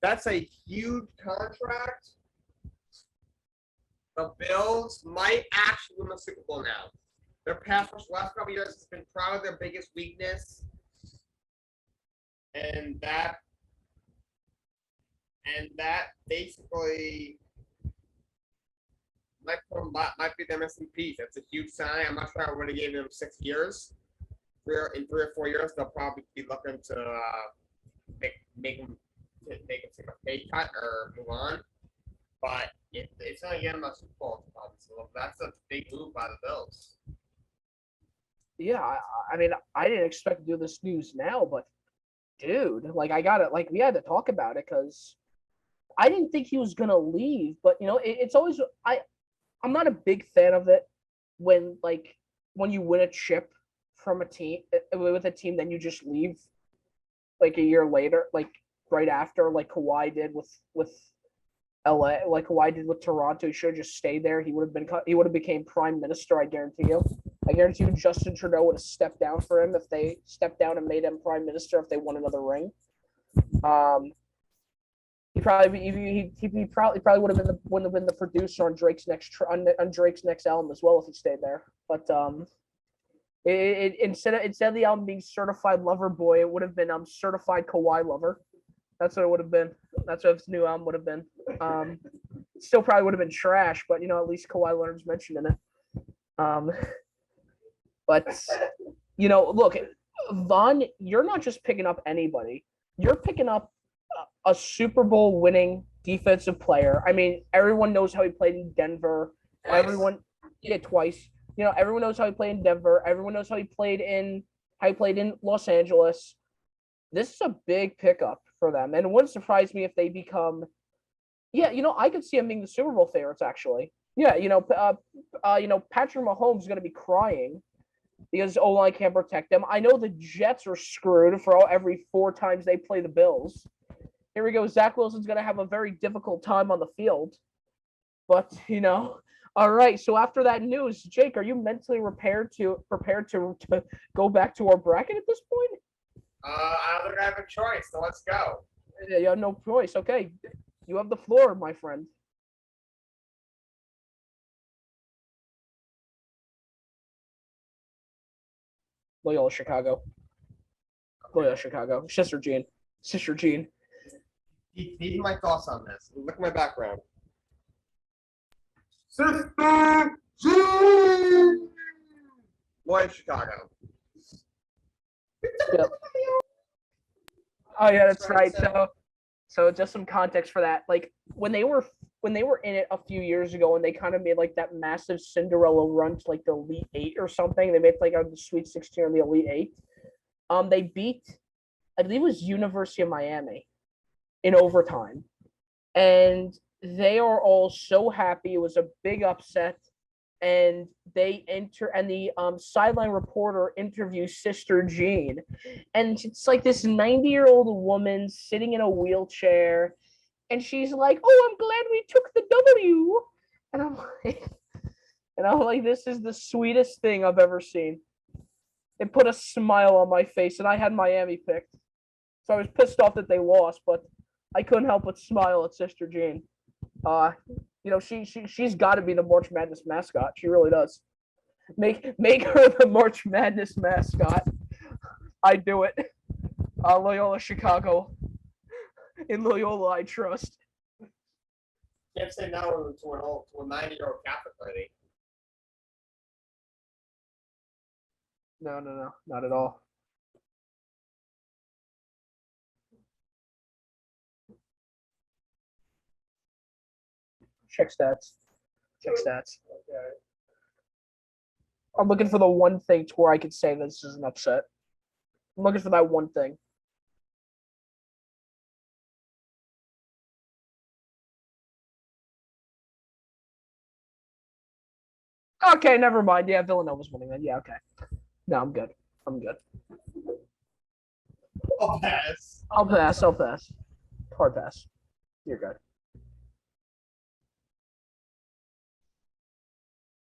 Speaker 2: That's a huge contract. The Bills might actually win the Super Bowl now. Their pass rush the last couple of years has been probably their biggest weakness. And that basically might be their missing piece. That's a huge sign. I'm not sure I would have given them 6 years. In 3 or 4 years, they'll probably be looking to make them take a pay cut or move on. But if it's going to get them a Super Bowl, so that's a big move by the Bills.
Speaker 1: Yeah, I mean, I didn't expect to do this news now, but dude, like I got it. Like we had to talk about it because I didn't think he was gonna leave. But you know, it's always I'm not a big fan of it when you win a chip from a team with a team, then you just leave like a year later, like right after, like Kawhi did with LA, like Kawhi did with Toronto. He should have just stayed there. He would have became prime minister. I guarantee you. I guarantee you, Justin Trudeau would have stepped down for him if they stepped down and made him prime minister if they won another ring. He probably would have been the producer on Drake's next album as well if he stayed there. But instead of the album being Certified Lover Boy, it would have been Certified Kawhi Lover. That's what it would have been. That's what his new album would have been. Still probably would have been trash, but at least Kawhi Leonard's mentioned in it. But look, Von, you're not just picking up anybody. You're picking up a Super Bowl winning defensive player. I mean, everyone knows how he played in Denver.
Speaker 2: Twice.
Speaker 1: Twice. Everyone knows how he played in Denver. Everyone knows how he played in Los Angeles. This is a big pickup for them, and it wouldn't surprise me if they become. Yeah, I could see him being the Super Bowl favorites actually. Yeah, Patrick Mahomes is going to be crying because O-line can't protect them. I know the Jets are screwed for every 4 times they play the Bills. Here we go. Zach Wilson's going to have a very difficult time on the field. But, all right. So after that news, Jake, are you mentally prepared to go back to our bracket at this point?
Speaker 2: I don't think I have a choice, so let's go.
Speaker 1: You have no choice. Okay. You have the floor, my friend. Loyola Chicago. Sister Jean.
Speaker 2: These are my thoughts on this. Look at my background. Sister Jean! Loyola Chicago.
Speaker 1: Yep. Oh yeah, that's right. So just some context for that. Like when they were in it a few years ago and they kind of made like that massive Cinderella run to like the Elite Eight or something. They made like the Sweet 16 or the Elite Eight. They beat, I believe it was University of Miami in overtime. And they are all so happy. It was a big upset. And the sideline reporter interviews Sister Jean. And it's like this 90-year-old woman sitting in a wheelchair. And she's like, "Oh, I'm glad we took the W." And I'm like, this is the sweetest thing I've ever seen. It put a smile on my face, and I had Miami picked. So I was pissed off that they lost, but I couldn't help but smile at Sister Jean. She's got to be the March Madness mascot. She really does. Make her the March Madness mascot. I do it. Loyola Chicago. In Loyola, I trust.
Speaker 2: Can't say no to a 90-year-old Catholic lady.
Speaker 1: No, not at all. Check stats. Check stats. I'm looking for the one thing to where I could say this is an upset. I'm looking for that one thing. Okay, never mind. Yeah, Villanova's winning then. Yeah, okay. No, I'm good. I'm good.
Speaker 2: I'll pass.
Speaker 1: I'll pass. I'll pass. Hard pass. You're good.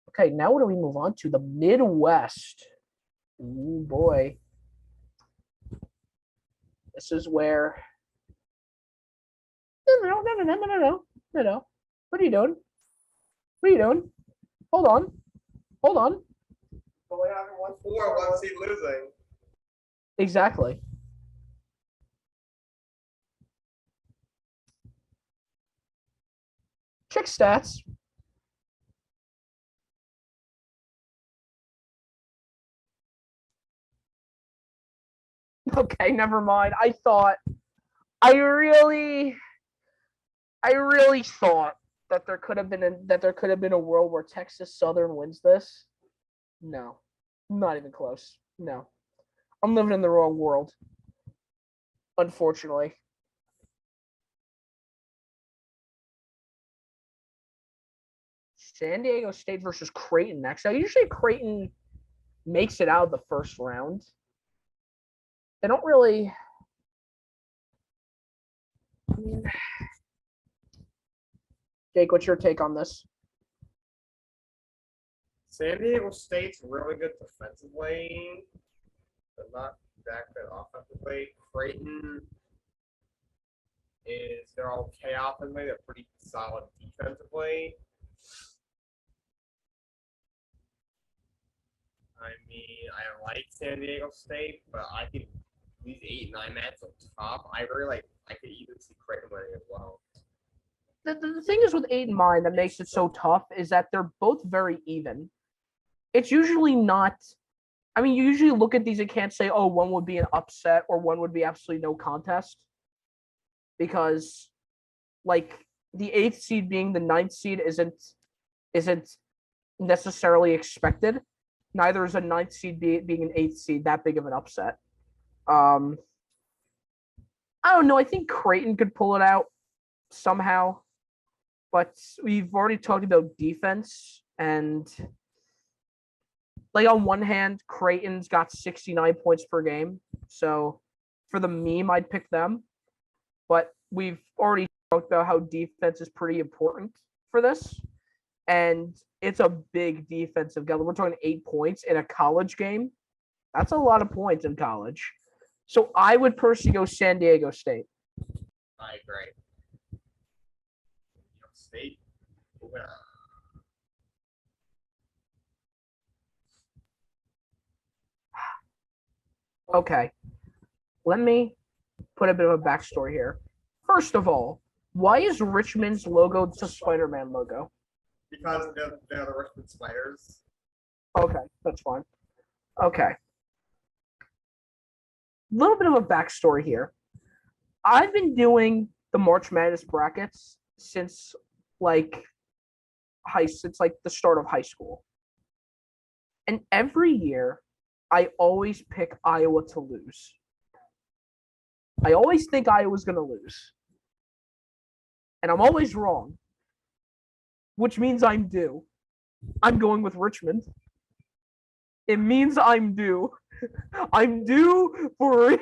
Speaker 1: Okay, now what do we move on to? The Midwest. Ooh, boy. This is where. No. What are you doing? What are you doing? Hold on. Hold on.
Speaker 2: Only having 1-4, one seed losing.
Speaker 1: Exactly. Check stats. Okay, never mind. I really thought that there could have been a world where Texas Southern wins this. No, not even close. No, I'm living in the wrong world. Unfortunately. San Diego State versus Creighton next. Now, usually Creighton makes it out of the first round. They don't really. I mean, Jake, what's your take on this?
Speaker 2: San Diego State's really good defensively, but not that good offensively. Creighton they're okay offensively. They're pretty solid defensively. I mean, I like San Diego State, but I think these 8-9 matches are tough. I could even see Creighton winning as well.
Speaker 1: The thing is with 8 and 9 that makes it so tough is that they're both very even. It's usually not. I mean, you usually look at these and can't say, oh, one would be an upset or one would be absolutely no contest. Because, like, the 8th seed being the 9th seed isn't necessarily expected. Neither is a 9th seed being an 8th seed that big of an upset. I don't know. I think Creighton could pull it out somehow. But we've already talked about defense, and like on one hand, Creighton's got 69 points per game. So for the meme, I'd pick them. But we've already talked about how defense is pretty important for this. And it's a big defensive game. We're talking 8 points in a college game. That's a lot of points in college. So I would personally go San Diego State.
Speaker 2: I agree. State.
Speaker 1: Okay. Let me put a bit of a backstory here. First of all, why is Richmond's logo the Spider-Man logo?
Speaker 2: Because they're the Richmond Spiders.
Speaker 1: Okay, that's fine. Okay. Little bit of a backstory here. I've been doing the March Madness brackets since like the start of high school. And every year I always pick Iowa to lose. I always think Iowa's going to lose. And I'm always wrong, which means I'm due. I'm going with Richmond. It means I'm due. I'm due for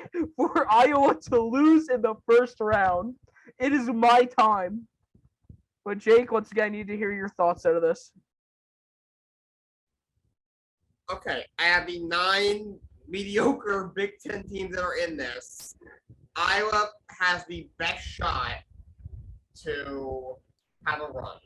Speaker 1: Iowa to lose in the first round. It is my time. But Jake, once again, I need to hear your thoughts out of this.
Speaker 2: Okay, I have the 9 mediocre Big Ten teams that are in this. Iowa has the best shot to have a run.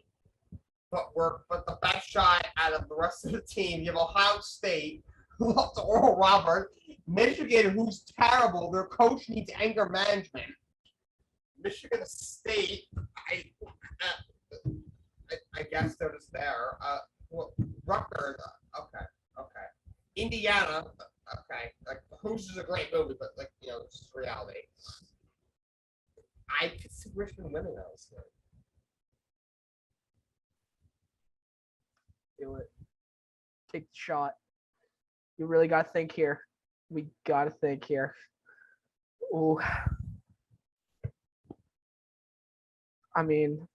Speaker 2: But the best shot out of the rest of the team, you have Ohio State, who lost to Oral Roberts, Michigan, who's terrible. Their coach needs anger management. Michigan State, I guess they're just there. Rutgers, okay. Indiana, Okay, like Host is a great movie, but like it's just reality. I could see Richmond winning honestly.
Speaker 1: Do it. Take the shot. You really got to think here. We got to think here. Ooh. I mean,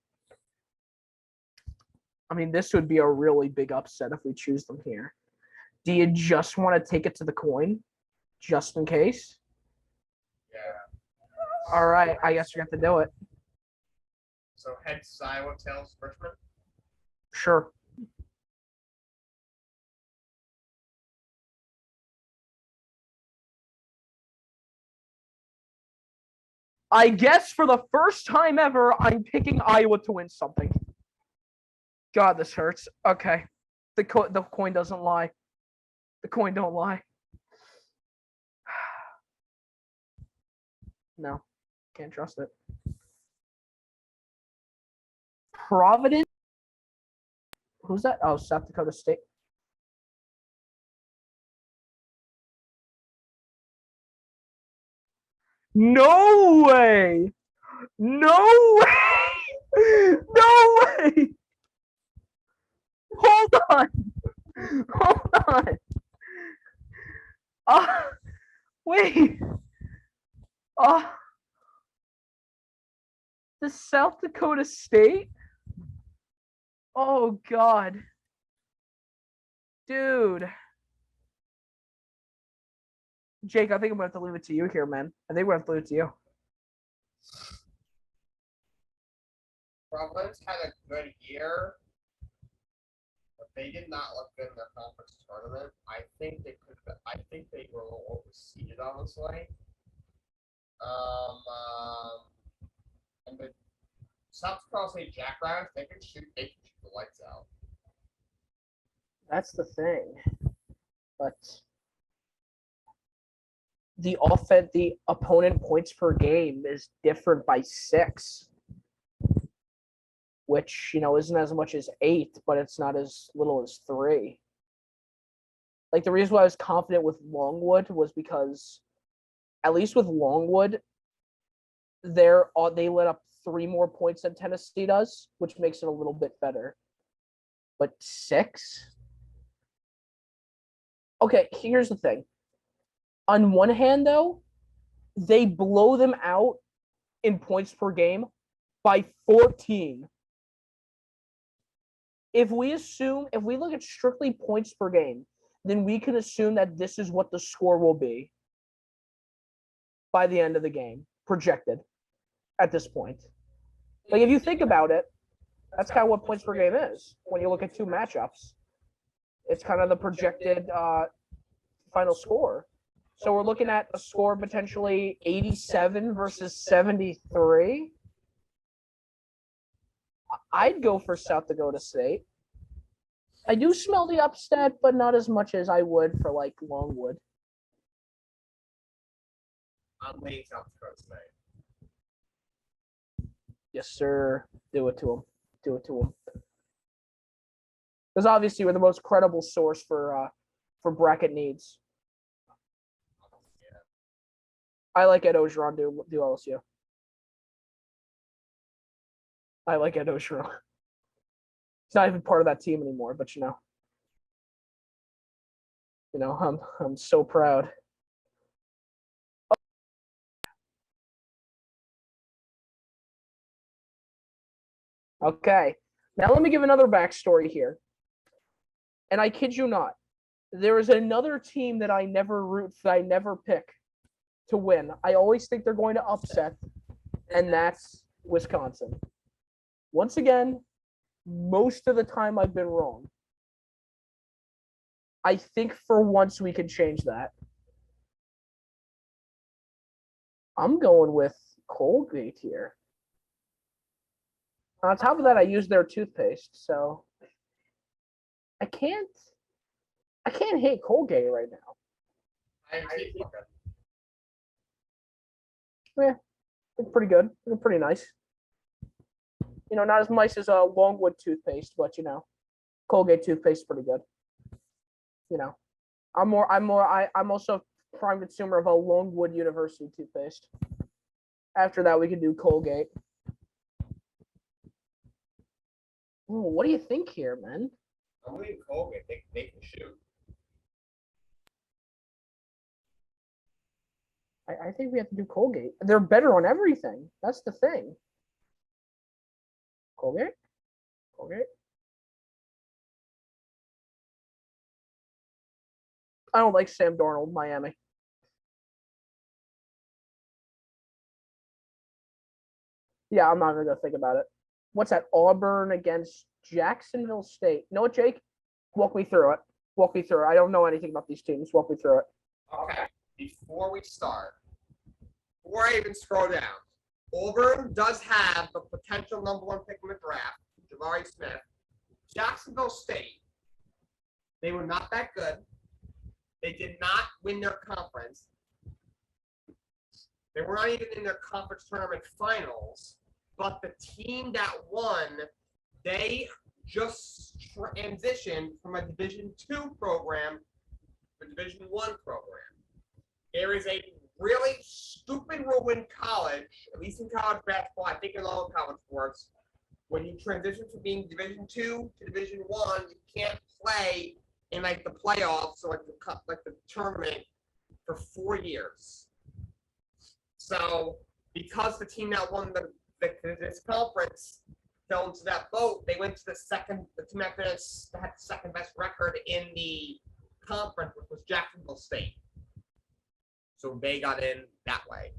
Speaker 1: this would be a really big upset if we choose them here. Do you just want to take it to the coin, just in case?
Speaker 2: Yeah.
Speaker 1: All right, I guess you have to do it.
Speaker 2: So heads Iowa, tails Richmond.
Speaker 1: Sure. I guess for the first time ever, I'm picking Iowa to win something. God, this hurts. Okay. The coin doesn't lie. The coin don't lie. No. Can't trust it. Providence? Who's that? Oh, South Dakota State. No way! No way! No way! Hold on! Hold on! Wait! The South Dakota State? Oh, God. Dude. Jake, I think I'm going to have to leave it to you here, man. I think we're going to have to leave it to you.
Speaker 2: Providence had a good year, but they did not look good in the conference tournament. I think they could. I think they were a little overseeded, honestly. And the South Dakota State Jackrabbits, they can shoot. They can shoot the lights out.
Speaker 1: That's the thing. But the opponent points per game is different by 6. Which, isn't as much as 8, but it's not as little as 3. Like, the reason why I was confident with Longwood was because, at least with Longwood, they let up 3 more points than Tennessee does, which makes it a little bit better. But 6? Okay, here's the thing. On one hand, though, they blow them out in points per game by 14. If we look at strictly points per game, then we can assume that this is what the score will be by the end of the game, projected at this point. Like, if you think about it, that's kind of what points per game is when you look at 2 matchups. It's kind of the projected final score. So we're looking at a score potentially 87 versus 73. I'd go for South Dakota State. I do smell the upset, but not as much as I would for like Longwood.
Speaker 2: I'm leaning South Dakota State.
Speaker 1: Yes, sir. Do it to him. Do it to him. Because obviously we're the most credible source for bracket needs. I like Ed Ogeron do LSU. I like Ed Ogeron. He's not even part of that team anymore, but I'm so proud. Okay, now let me give another backstory here. And I kid you not, there is another team that I never pick to win. I always think they're going to upset, and that's Wisconsin. Once again, most of the time I've been wrong. I think for once we can change that. I'm going with Colgate here. On top of that, I use their toothpaste, so I can't hate Colgate right now. Yeah, they're pretty good. They're pretty nice. Not as nice as a Longwood toothpaste, but Colgate toothpaste is pretty good. I'm also a prime consumer of a Longwood University toothpaste. After that, we can do Colgate. Ooh, what do you think here, man?
Speaker 2: I'm leaving Colgate. They can shoot.
Speaker 1: I think we have to do Colgate. They're better on everything. That's the thing. Colgate? Colgate? I don't like Sam Darnold, Miami. Yeah, I'm not going to think about it. What's that? Auburn against Jacksonville State. You know what, Jake? Walk me through it. Walk me through it. I don't know anything about these teams. Walk me through it.
Speaker 2: Okay. Before we start, before I even scroll down, Auburn does have the potential number one pick in the draft, Jabari Smith. Jacksonville State, they were not that good. They did not win their conference. They were not even in their conference tournament finals. But the team that won, they just transitioned from a Division II program to a Division I program. There is a really stupid rule in college, at least in college basketball, I think in all college sports, when you transition from being Division II to Division I, you can't play in like the playoffs or like the tournament for 4 years. So because the team that won this conference fell into that boat, they went to the team that had the second best record in the conference, which was Jacksonville State. So they got in that way.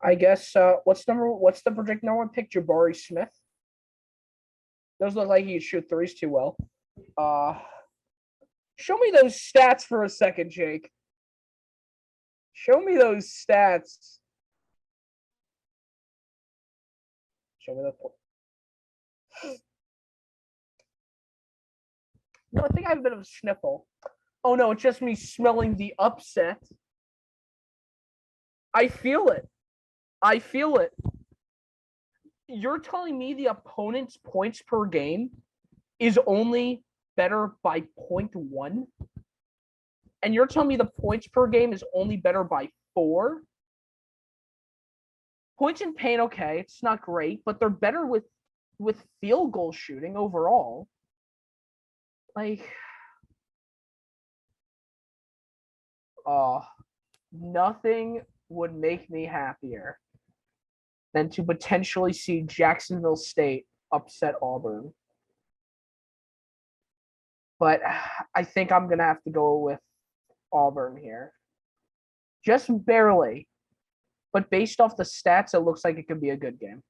Speaker 1: I guess what's the projected number one pick? Jabari Smith. Those look like he could shoot threes too well. Show me those stats for a second, Jake. Show me those stats. Show me the. No, I think I have a bit of a sniffle. Oh no, it's just me smelling the upset. I feel it. I feel it. You're telling me the opponent's points per game is only better by 0.1? And you're telling me the points per game is only better by 4? Points in paint, okay, it's not great, but they're better with field goal shooting overall. Like, nothing would make me happier than to potentially see Jacksonville State upset Auburn. But I think I'm going to have to go with Auburn here. Just barely. But based off the stats, it looks like it could be a good game.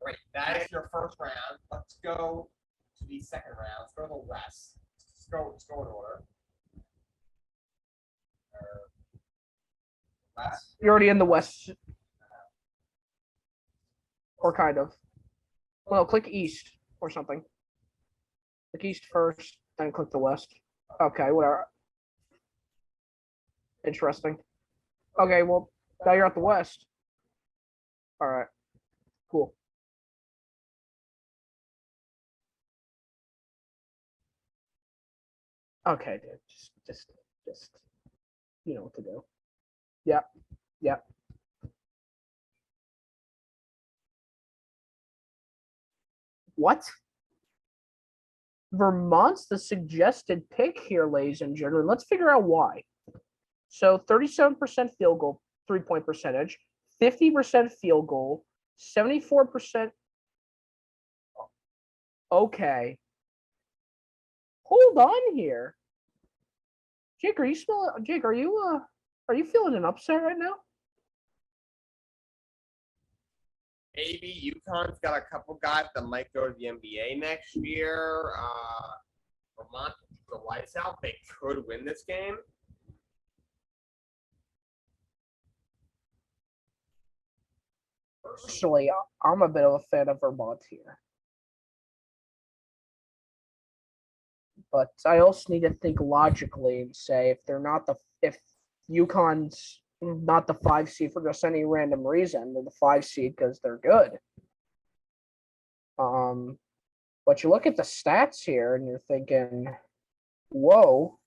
Speaker 2: Great. That is your first round. Let's go to the second round. Let's go to the West. Let's go in order. West.
Speaker 1: You're already in the West. Or kind of. Well, click East or something. Click East first, then click the West. Okay, whatever. Interesting. Okay, well, now you're at the West. All right. Cool. Okay, dude. Just you know what to do. Yep. Yep. What? Vermont's the suggested pick here, ladies and gentlemen. Let's figure out why. So 37% field goal, 3-point percentage, 50% field goal, 74%. Okay. Hold on here. Jake, are you feeling an upset right now?
Speaker 2: Maybe UConn's got a couple guys that might go to the NBA next year. Vermont, the lights out, they could win this game.
Speaker 1: Personally, I'm a bit of a fan of Vermont here. But I also need to think logically and say if UConn's not the 5 seed for just any random reason. They're the 5 seed because they're good. But you look at the stats here and you're thinking, whoa,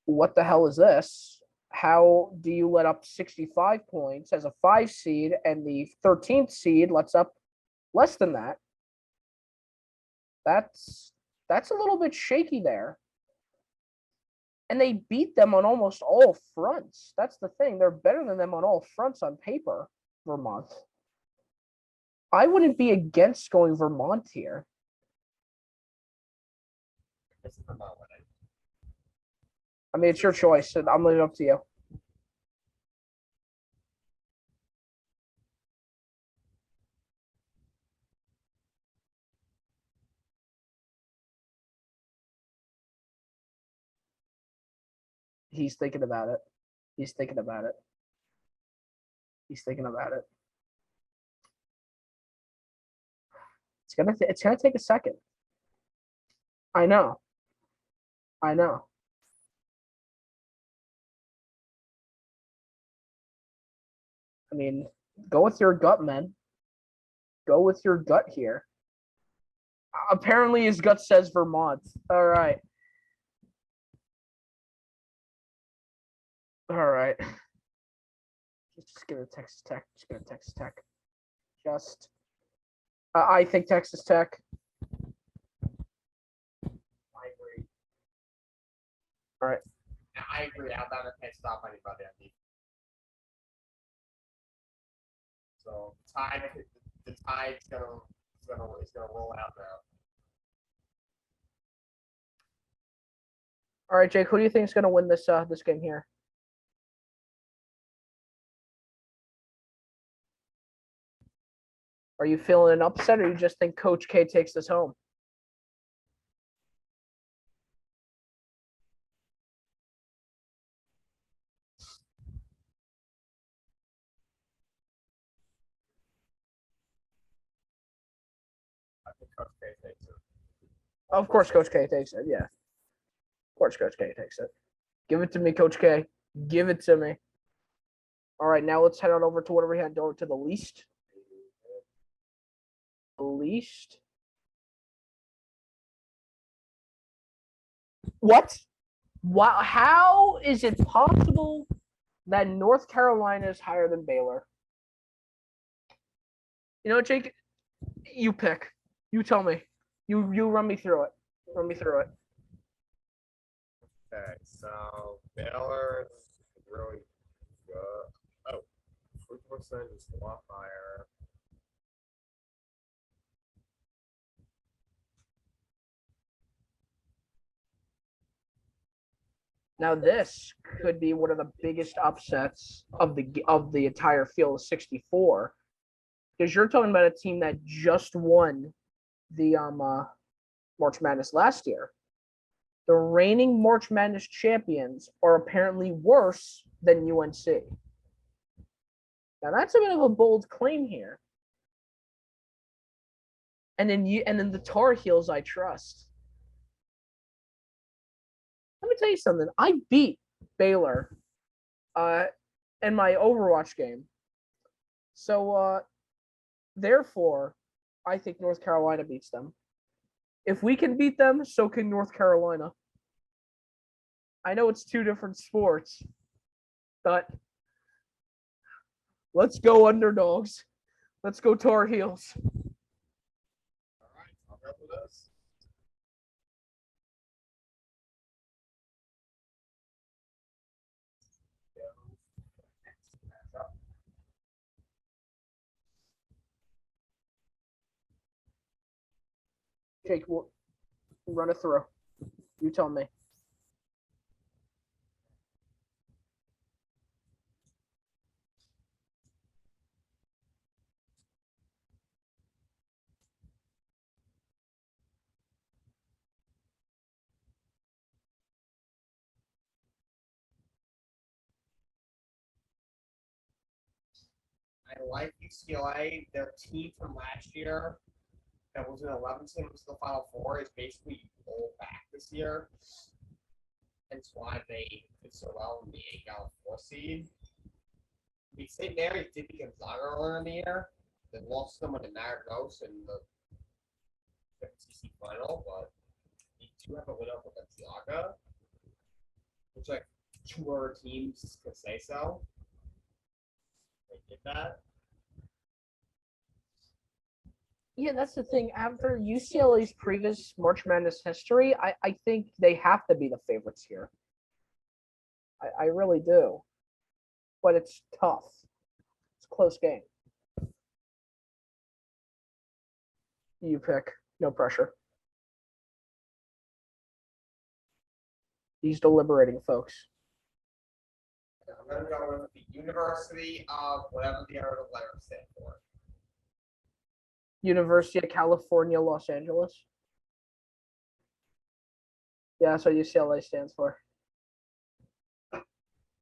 Speaker 1: what the hell is this? How do you let up 65 points as a 5 seed and the 13th seed lets up less than that? That's a little bit shaky there. And they beat them on almost all fronts. That's the thing. They're better than them on all fronts on paper, Vermont. I wouldn't be against going Vermont here.
Speaker 2: It's Vermont winning.
Speaker 1: I mean, it's your choice, and I'm leaving it up to you. He's thinking about it. He's thinking about it. He's thinking about it. It's gonna take a second. I know. I know. I mean, go with your gut, man. Go with your gut here. Apparently, his gut says Vermont. All right. All right. Just give it Texas Tech. Just give it Texas Tech. Just. I think Texas Tech.
Speaker 2: I agree.
Speaker 1: All right.
Speaker 2: Yeah, I agree. Alabama can't stop anybody on defense. So the tide's gonna roll out now.
Speaker 1: All right, Jake. Who do you think is going to win this this game here? Are you feeling an upset, or you just think Coach K takes this home?
Speaker 2: I think Coach K takes it.
Speaker 1: Of course, Coach K takes it. Yeah. Of course, Coach K takes it. Give it to me, Coach K. Give it to me. All right, now let's head on over to what we had over to the least. The least. What? Wow, how is it possible that North Carolina is higher than Baylor? You know, Jake, you pick. You tell me. You run me through it. Run me through it.
Speaker 2: Okay, so Baylor's really good. Oh, 40% is a lot higher.
Speaker 1: Now this could be one of the biggest upsets of the entire field of 64, because you're talking about a team that just won the March Madness last year. The reigning March Madness champions are apparently worse than UNC. Now that's a bit of a bold claim here. And then the Tar Heels I trust. Let me tell you something. I beat Baylor in my Overwatch game. So therefore, I think North Carolina beats them. If we can beat them, so can North Carolina. I know it's two different sports, but let's go underdogs. Let's go Tar Heels.
Speaker 2: All right, I'll go for this.
Speaker 1: Jake, we'll run it through. You tell me.
Speaker 2: I like UCLA. Their team from last year that was an 11 team to the Final Four is basically all back this year. Hence why they did so well in the 8-4 seed. We St. Mary's did beat Gonzaga earlier in the year. They lost someone to Narragansett in the FTC final, but they do have a win over Gonzaga, which like two other teams could say so. They did that.
Speaker 1: Yeah, that's the thing. After UCLA's previous March Madness history, I think they have to be the favorites here. I really do. But it's tough. It's a close game. You pick. No pressure. He's deliberating, folks.
Speaker 2: I'm gonna go with the University of whatever the other letters stand for.
Speaker 1: University of California, Los Angeles. Yeah, that's what UCLA stands for.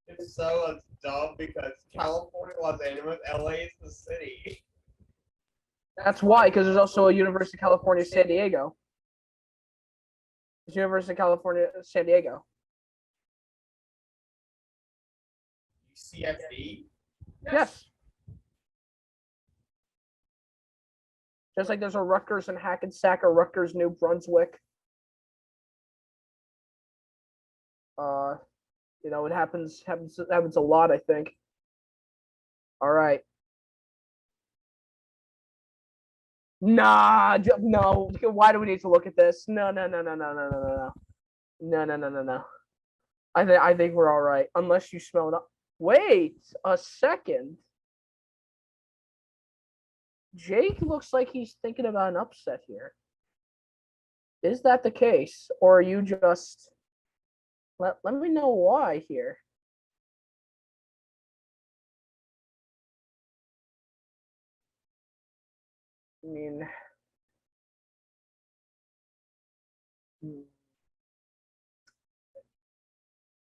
Speaker 2: It's so dumb because California, Los Angeles, LA is the city.
Speaker 1: That's why, because there's also a University of California, San Diego. It's University of California, San Diego.
Speaker 2: UCSD?
Speaker 1: Yes. Just like there's a Rutgers and Hackensack or Rutgers, New Brunswick. It happens a lot, I think. All right. Nah, no. Why do we need to look at this? No. No. I think we're all right, unless you smell it up. Wait a second. Jake looks like he's thinking about an upset here. Is that the case, or are you just? Let me know why here. I mean,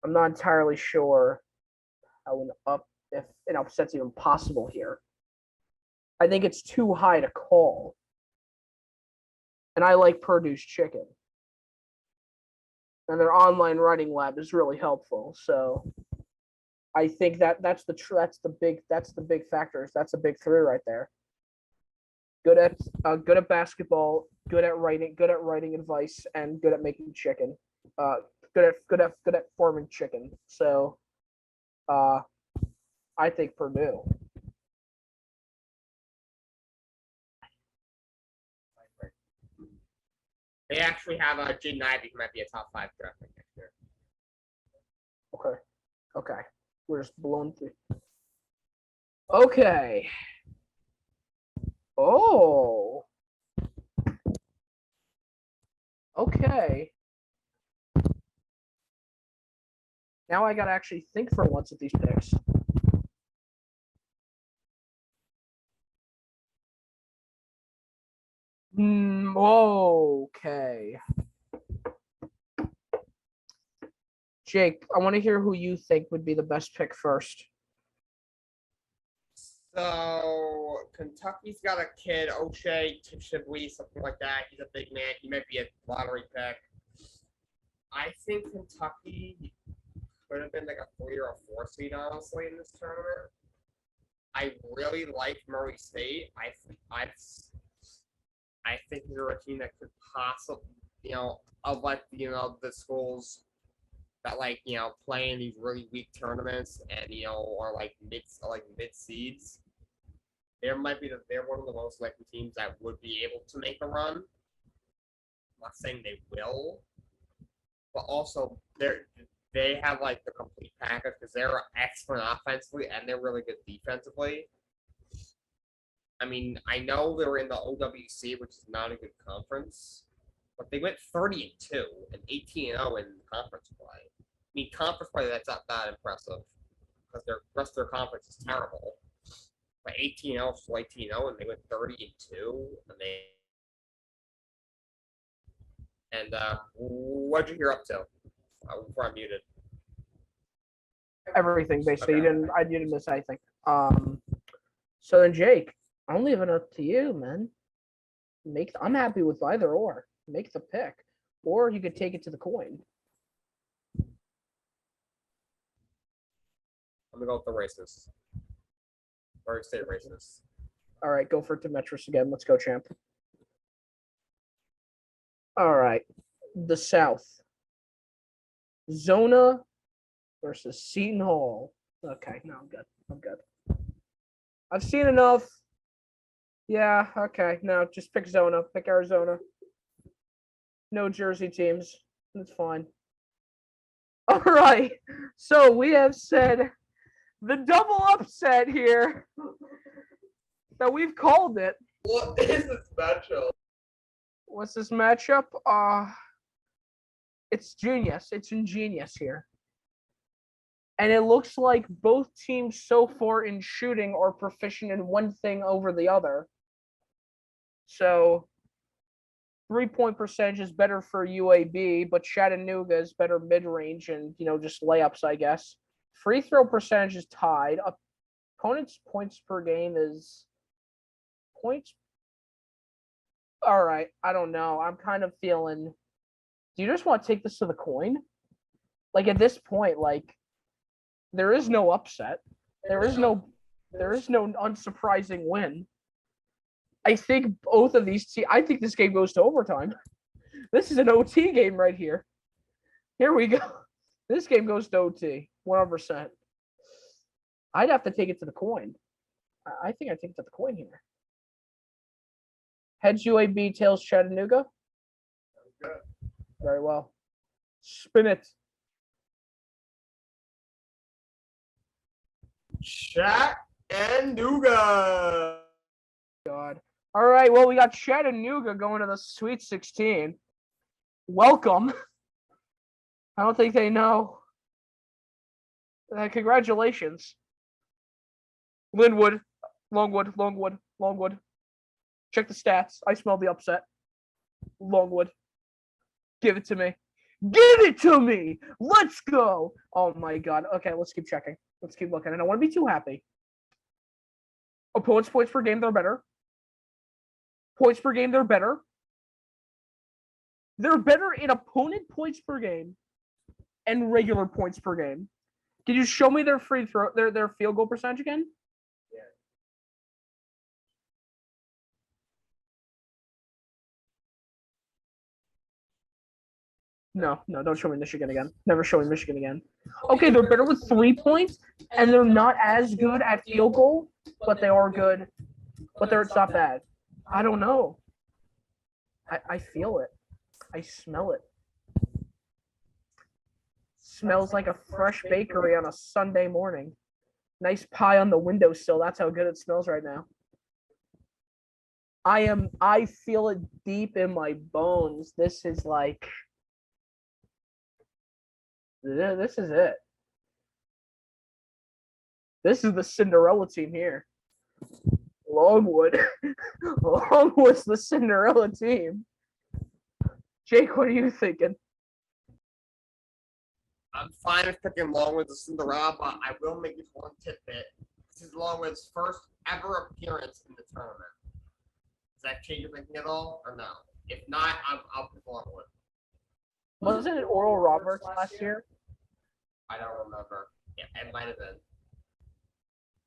Speaker 1: I'm not entirely sure how if an upset's even possible here. I think it's too high to call. And I like Purdue's chicken. And their online writing lab is really helpful. So I think that's the big factors. That's a big three right there. Good at basketball, good at writing advice, and good at making chicken. Good at forming chicken. So I think Purdue.
Speaker 2: They actually have Jaden Ivey, who might be a top 5 draft pick next year.
Speaker 1: Okay. We're just blown through. Okay. Oh. Okay. Now I gotta actually think for once at these picks. Okay. Jake, I want to hear who you think would be the best pick first.
Speaker 2: So Kentucky's got a kid, O'Shea Shibley, something like that. He's a big man. He might be a lottery pick. I think Kentucky could have been like a 3 or a 4 seed, honestly, in this tournament. I really like Murray State. I think they're a team that could possibly, of like, the schools that play in these really weak tournaments and are like mid seeds. They're one of the most likely teams that would be able to make a run. I'm not saying they will, but also they have like the complete package because they're excellent offensively and they're really good defensively. I mean, I know they were in the OWC, which is not a good conference, but they went 30-2 and 18-0 in conference play. I mean, conference play, that's not that impressive because the rest of their conference is terrible. But 18-0, so 18-0, and they went 30-2, and what'd you hear up to? Before I'm muted.
Speaker 1: Everything basically. Okay. I didn't miss anything. So then Jake, I'm leaving it up to you, man. I'm happy with either or. Make the pick, or you could take it to the coin.
Speaker 2: I'm gonna go with the races. Or State races.
Speaker 1: All right, go for Demetrius again. Let's go, champ. All right, the South. Zona versus Seton Hall. Okay, no, I'm good. I'm good. I've seen enough. Yeah, okay. No, just pick Zona. Pick Arizona. No Jersey teams. That's fine. All right. So we have said the double upset here that we've called it.
Speaker 2: What is this matchup?
Speaker 1: What's this matchup? It's genius. It's ingenious here. And it looks like both teams so far in shooting are proficient in one thing over the other. So 3-point percentage is better for UAB, but Chattanooga is better mid-range and, just layups, I guess. Free throw percentage is tied. Opponent's points per game is points. All right, I don't know. I'm kind of feeling. Do you just want to take this to the coin? Like at this point, there is no upset. There is no unsurprising win. I think both of these teams. I think this game goes to overtime. This is an OT game right here. Here we go. This game goes to OT, 100%. I'd have to take it to the coin. I think I take it to the coin here. Heads UAB, tails Chattanooga.
Speaker 2: Good.
Speaker 1: Very well. Spin it.
Speaker 2: Chattanooga.
Speaker 1: God. All right. Well, we got Chattanooga going to the Sweet 16. Welcome. I don't think they know. Congratulations. Linwood, Longwood. Check the stats. I smell the upset. Longwood. Give it to me. Give it to me. Let's go. Oh my God. Okay, let's keep checking. Let's keep looking. I don't want to be too happy. Opponents' points per game, they're better. Points per game, they're better. They're better in opponent points per game and regular points per game. Can you show me their free throw, their field goal percentage again?
Speaker 2: Yeah.
Speaker 1: No, don't show me Michigan again. Never show me Michigan again. Okay, they're better with 3 points, and they're not as good at field goal, but they are good. But it's not bad. I don't know. I feel it. I smell it. Smells like a fresh bakery on a Sunday morning. Nice pie on the windowsill. That's how good it smells right now. I feel it deep in my bones. This is like. This is it. This is the Cinderella team here. Longwood. Longwood's the Cinderella team. Jake, what are you thinking?
Speaker 2: I'm fine with picking Longwood the Cinderella, but I will make this one tidbit. This is Longwood's first ever appearance in the tournament. Does that change your thinking at all, or no? If not, I'll pick Longwood.
Speaker 1: Wasn't it Oral Roberts last year?
Speaker 2: I don't remember. Yeah, it might have been.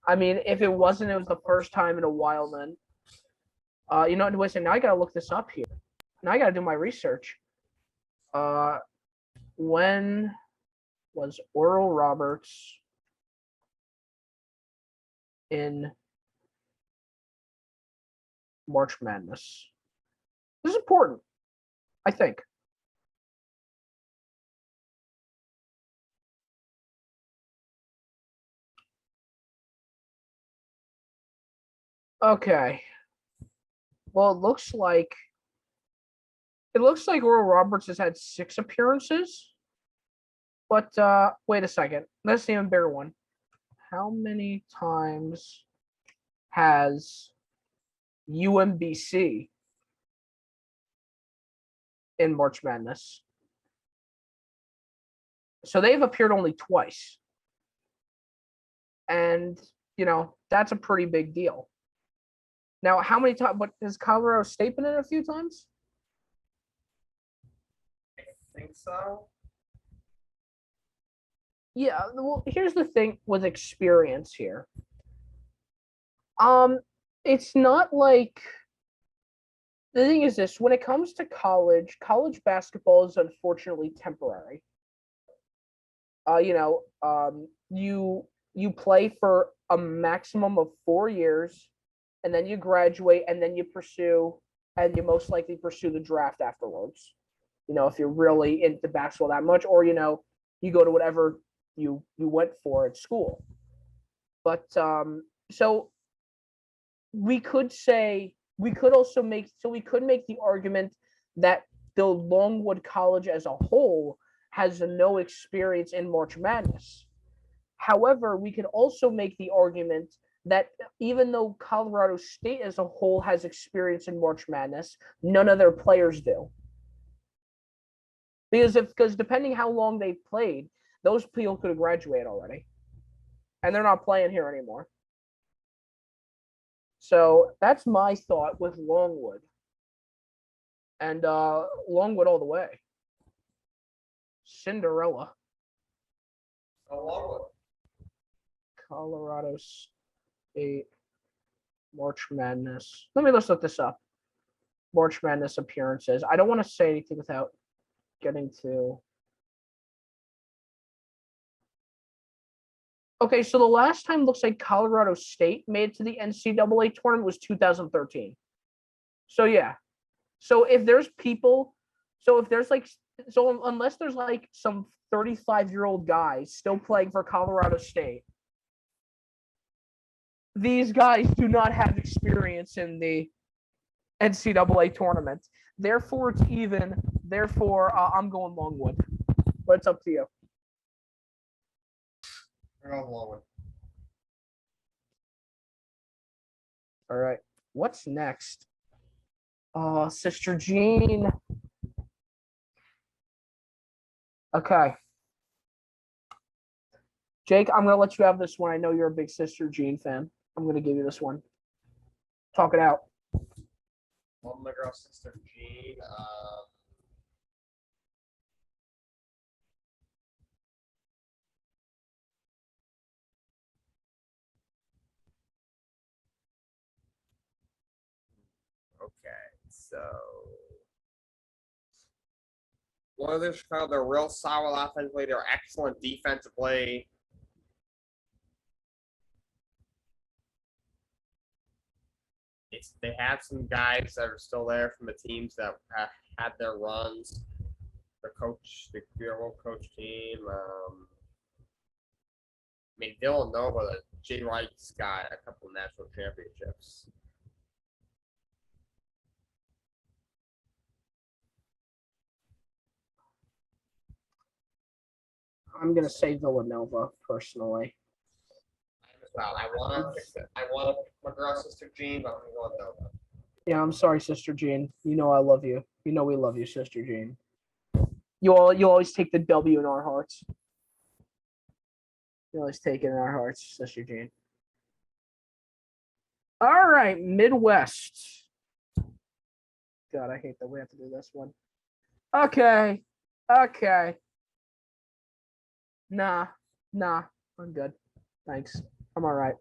Speaker 1: I mean, if it wasn't, it was the first time in a while then. Listen, now I gotta look this up here. Now I gotta do my research. When was Oral Roberts in March Madness? This is important, I think. Okay. Well, it looks like Oral Roberts has had 6 appearances. But wait a second. That's an even bigger one. How many times has UMBC in March Madness? So they've appeared only twice. And, that's a pretty big deal. Now, how many times? But has Colorado State been in a few times?
Speaker 2: I think so.
Speaker 1: Yeah, well, here's the thing with experience here. It's not like the thing is this: when it comes to college basketball is unfortunately temporary. You play for a maximum of 4 years, and then you graduate, and then and you most likely pursue the draft afterwards. If you're really into basketball that much, or you go to whatever you went for at school. But so we could make the argument that the Longwood College as a whole has no experience in March Madness. However, we could also make the argument that even though Colorado State as a whole has experience in March Madness, none of their players do. Because depending how long they've played, those people could have graduated already, and they're not playing here anymore. So that's my thought with Longwood, and Longwood all the way. Cinderella.
Speaker 2: Along
Speaker 1: Colorado State March Madness. Let's look this up. March Madness appearances. I don't want to say anything without getting to. Okay, so the last time looks like Colorado State made it to the NCAA tournament was 2013. So yeah. So if there's people, so if there's like, so unless there's like some 35-year-old guy still playing for Colorado State, these guys do not have experience in the NCAA tournament. Therefore, it's even. Therefore, I'm going Longwood. But it's up to you.
Speaker 2: Longwood.
Speaker 1: All right. What's next? Oh, Sister Jean. Okay. Jake, I'm going to let you have this one. I know you're a big Sister Jean fan. I'm going to give you this one. Talk it out.
Speaker 2: Well, my girl Sister Jean. Okay, so one of their Chicago, they're real solid offensively. They're excellent defensively. They have some guys that are still there from the teams that had their runs. The old coach team. Villanova, Jay Wright's got a couple of national championships.
Speaker 1: I'm going to say Villanova personally.
Speaker 2: Well, I want to pick my girl Sister Jean, but I'm going to go with Nova.
Speaker 1: Yeah, I'm sorry, Sister Jean. You know I love you. You know we love you, Sister Jean. You always take the W in our hearts. You always take it in our hearts, Sister Jean. All right, Midwest. God, I hate that we have to do this one. Okay. Nah, I'm good. Thanks. I'm all right.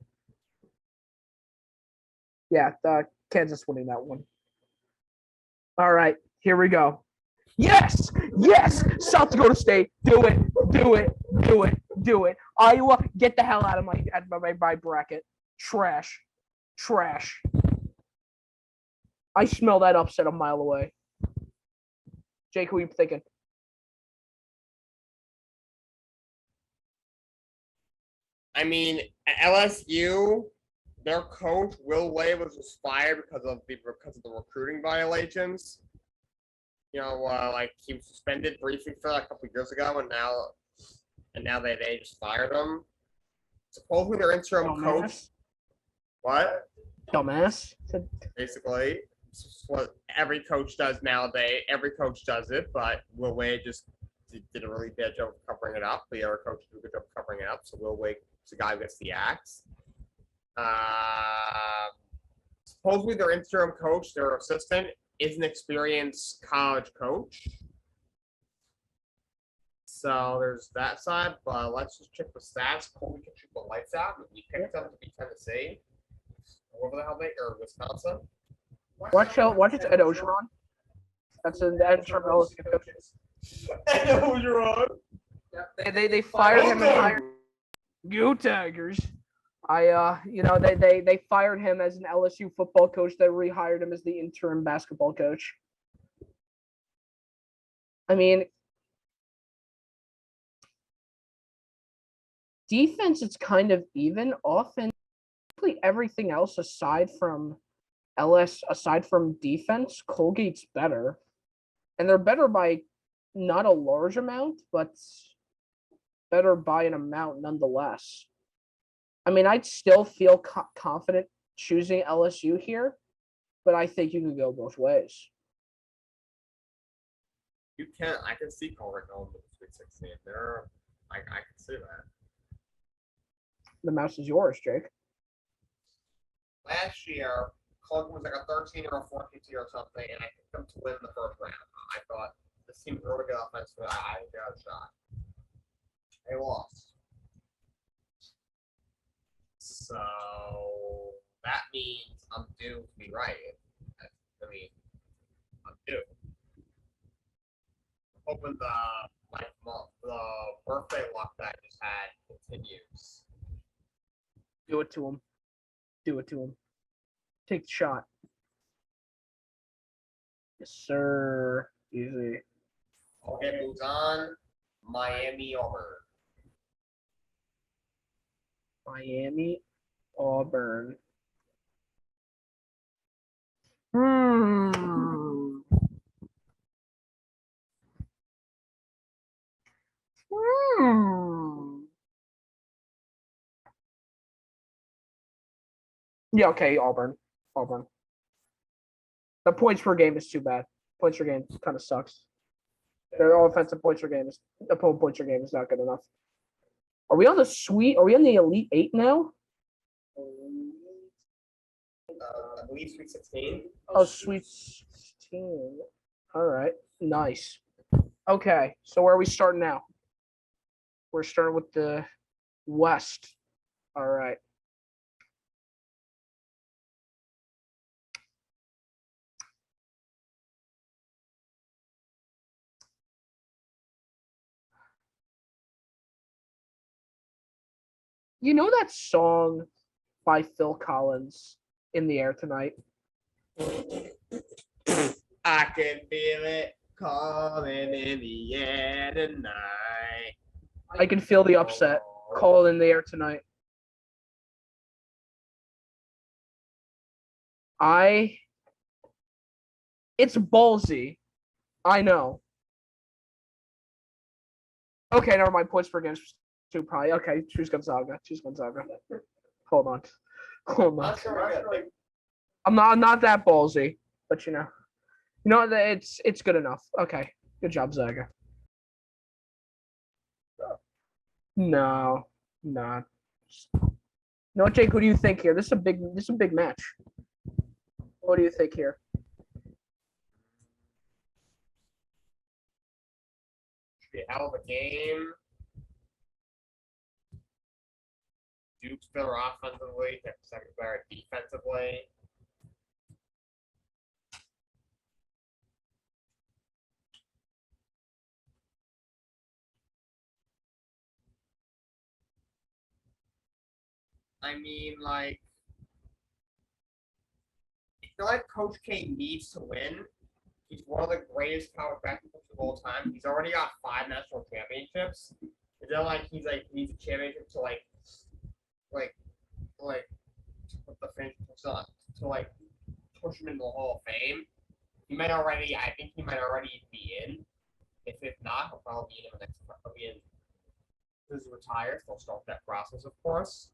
Speaker 1: Yeah, Kansas winning that one. All right, here we go. Yes, South Dakota State, do it. Iowa, get the hell out of my bracket. Trash. I smell that upset a mile away. Jake, who are you thinking?
Speaker 2: I mean, at LSU, their coach Will Wade was fired because of the recruiting violations. Like he was suspended briefly for a couple of years ago, and now they just fired him. Supposedly their interim coach. What?
Speaker 1: Dumbass.
Speaker 2: Basically, it's what every coach does nowadays. Every coach does it, but Will Wade just did a really bad job of covering it up. The other coach did a good job of covering it up, so Will Wade is the guy who gets the axe. Supposedly their interim coach, their assistant, is an experienced college coach. So there's that side, but let's just check the stats. Colby can shoot the lights out. We picked them to be Tennessee, whoever the hell they or Wisconsin.
Speaker 1: Watch it's Ed Ogeron. That's an Ed LSU coaches.
Speaker 2: Ed Ogeron.
Speaker 1: They fired him and hired Go Tigers. They fired him as an LSU football coach. They rehired him as the interim basketball coach. I mean, defense, it's kind of even. Offense, everything else aside from defense, Colgate's better. And they're better by not a large amount, but better by an amount nonetheless. I mean, I'd still feel confident choosing LSU here, but I think you can go both ways.
Speaker 2: You can. I can see Colgate going to the Sweet 16. I can see that.
Speaker 1: The mouse is yours, Jake.
Speaker 2: Last year, Colgate was like a 13 or a 14 or something, and I picked them to win the first round. I thought this team's really good offense, but I got a shot. They lost. So that means I'm due to be right. I mean, I'm due. I'm hoping the birthday luck that I just had continues.
Speaker 1: Do it to him. Do it to him. Take the shot. Yes, sir. Easy.
Speaker 2: Okay, moves on. Miami Auburn.
Speaker 1: Miami, Auburn. Yeah, okay, Auburn. The points per game is too bad. Points per game kind of sucks. Their offensive points per game opponent points per game is not good enough. Are we on the Elite Eight now?
Speaker 2: I believe Sweet 16.
Speaker 1: Oh, Sweet 16. All right, nice. Okay, so where are we starting now? We're starting with the West. All right. You know that song by Phil Collins, In the Air Tonight?
Speaker 2: I can feel it calling in the air tonight.
Speaker 1: I can feel the upset. Call in the air tonight. It's ballsy. I know. Okay, never mind. Points per game too probably. Okay, choose Gonzaga. Hold on. I'm not that ballsy, but you know it's good enough. Okay, good job, Zaga. No, not. No, Jake. Who do you think here? This is a big match. What do you think here?
Speaker 2: Should be a hell of a game. Duke's better offensively, second better defensively. I mean, like, I feel like Coach K needs to win. He's one of the greatest college basketball coaches of all time. He's already got 5 national championships. It's not like he needs a championship to put the finish on to push him into the Hall of Fame. I think he might already be in. If not, he'll probably be in the next. He'll be in. If he retires, they'll start that process, of course.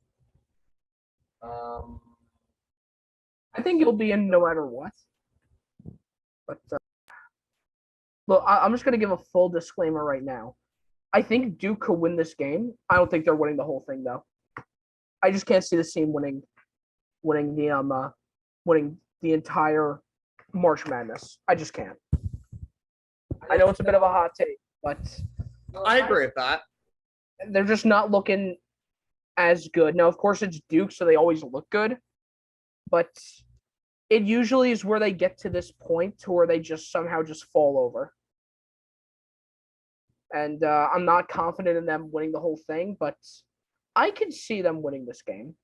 Speaker 1: I think you'll be in no matter what. But look, I'm just gonna give a full disclaimer right now. I think Duke could win this game. I don't think they're winning the whole thing though. I just can't see the team winning the entire March Madness. I just can't. I know it's a bit of a hot take, but
Speaker 2: I agree with that.
Speaker 1: They're just not looking as good. Now, of course, it's Duke, so they always look good, but it usually is where they get to this point to where they just somehow just fall over. And I'm not confident in them winning the whole thing, but I can see them winning this game.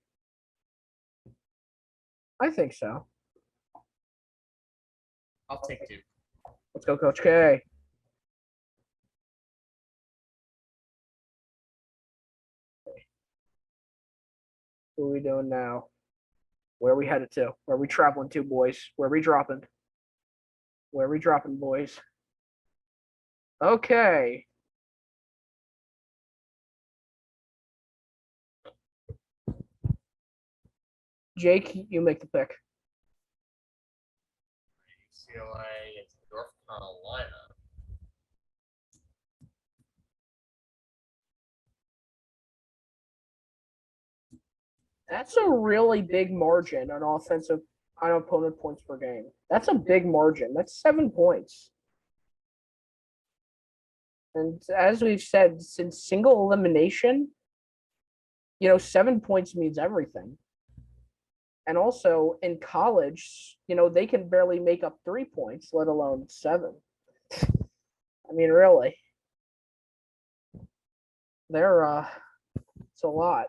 Speaker 1: I think so.
Speaker 2: I'll take Duke.
Speaker 1: Let's go, Coach K. What are we doing now? Where are we headed to? Where are we traveling to, boys? Where are we dropping? Where are we dropping, boys? Okay. Jake, you make the pick.
Speaker 2: UCLA is North Carolina.
Speaker 1: That's a really big margin on opponent points per game. That's a big margin. That's 7 points. And as we've said, since single elimination, 7 points means everything. And also in college, they can barely make up 3 points, let alone 7. I mean, really. It's a lot.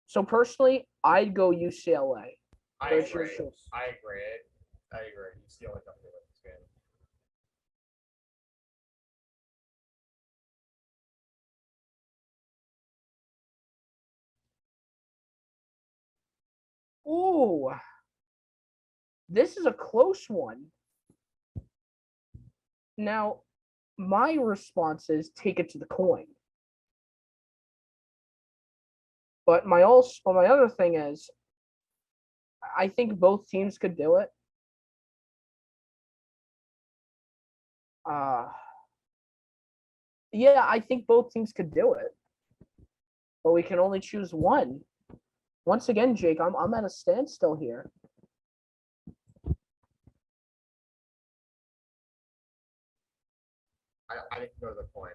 Speaker 1: So personally, I'd go UCLA.
Speaker 2: I agree. UCLA definitely wins this game.
Speaker 1: Ooh, this is a close one. Now, my response is take it to the coin. But my other thing is, I think both teams could do it. Yeah, I think both teams could do it, but we can only choose one. Once again, Jake, I'm at a standstill here.
Speaker 2: I didn't go to the coin.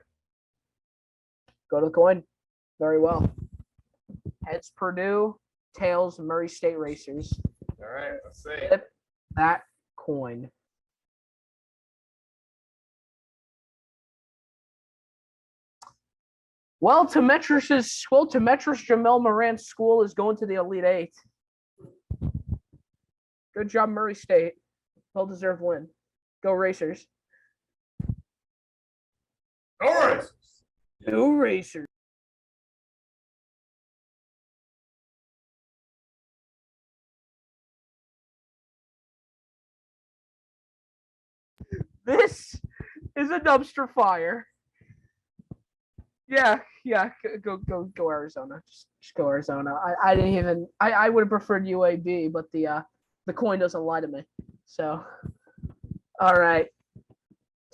Speaker 1: Go to the coin. Very well. Heads Purdue, tails Murray State Racers.
Speaker 2: All right, let's see.
Speaker 1: Flip that coin. Well, to Metris's Jamel Moran's school is going to the Elite Eight. Good job, Murray State. Well-deserved win. Go Racers.
Speaker 2: Go Racers.
Speaker 1: Go Racers. This is a dumpster fire. Yeah, go Arizona. Just go Arizona. I didn't even. I would have preferred UAB, but the coin doesn't lie to me. So, all right.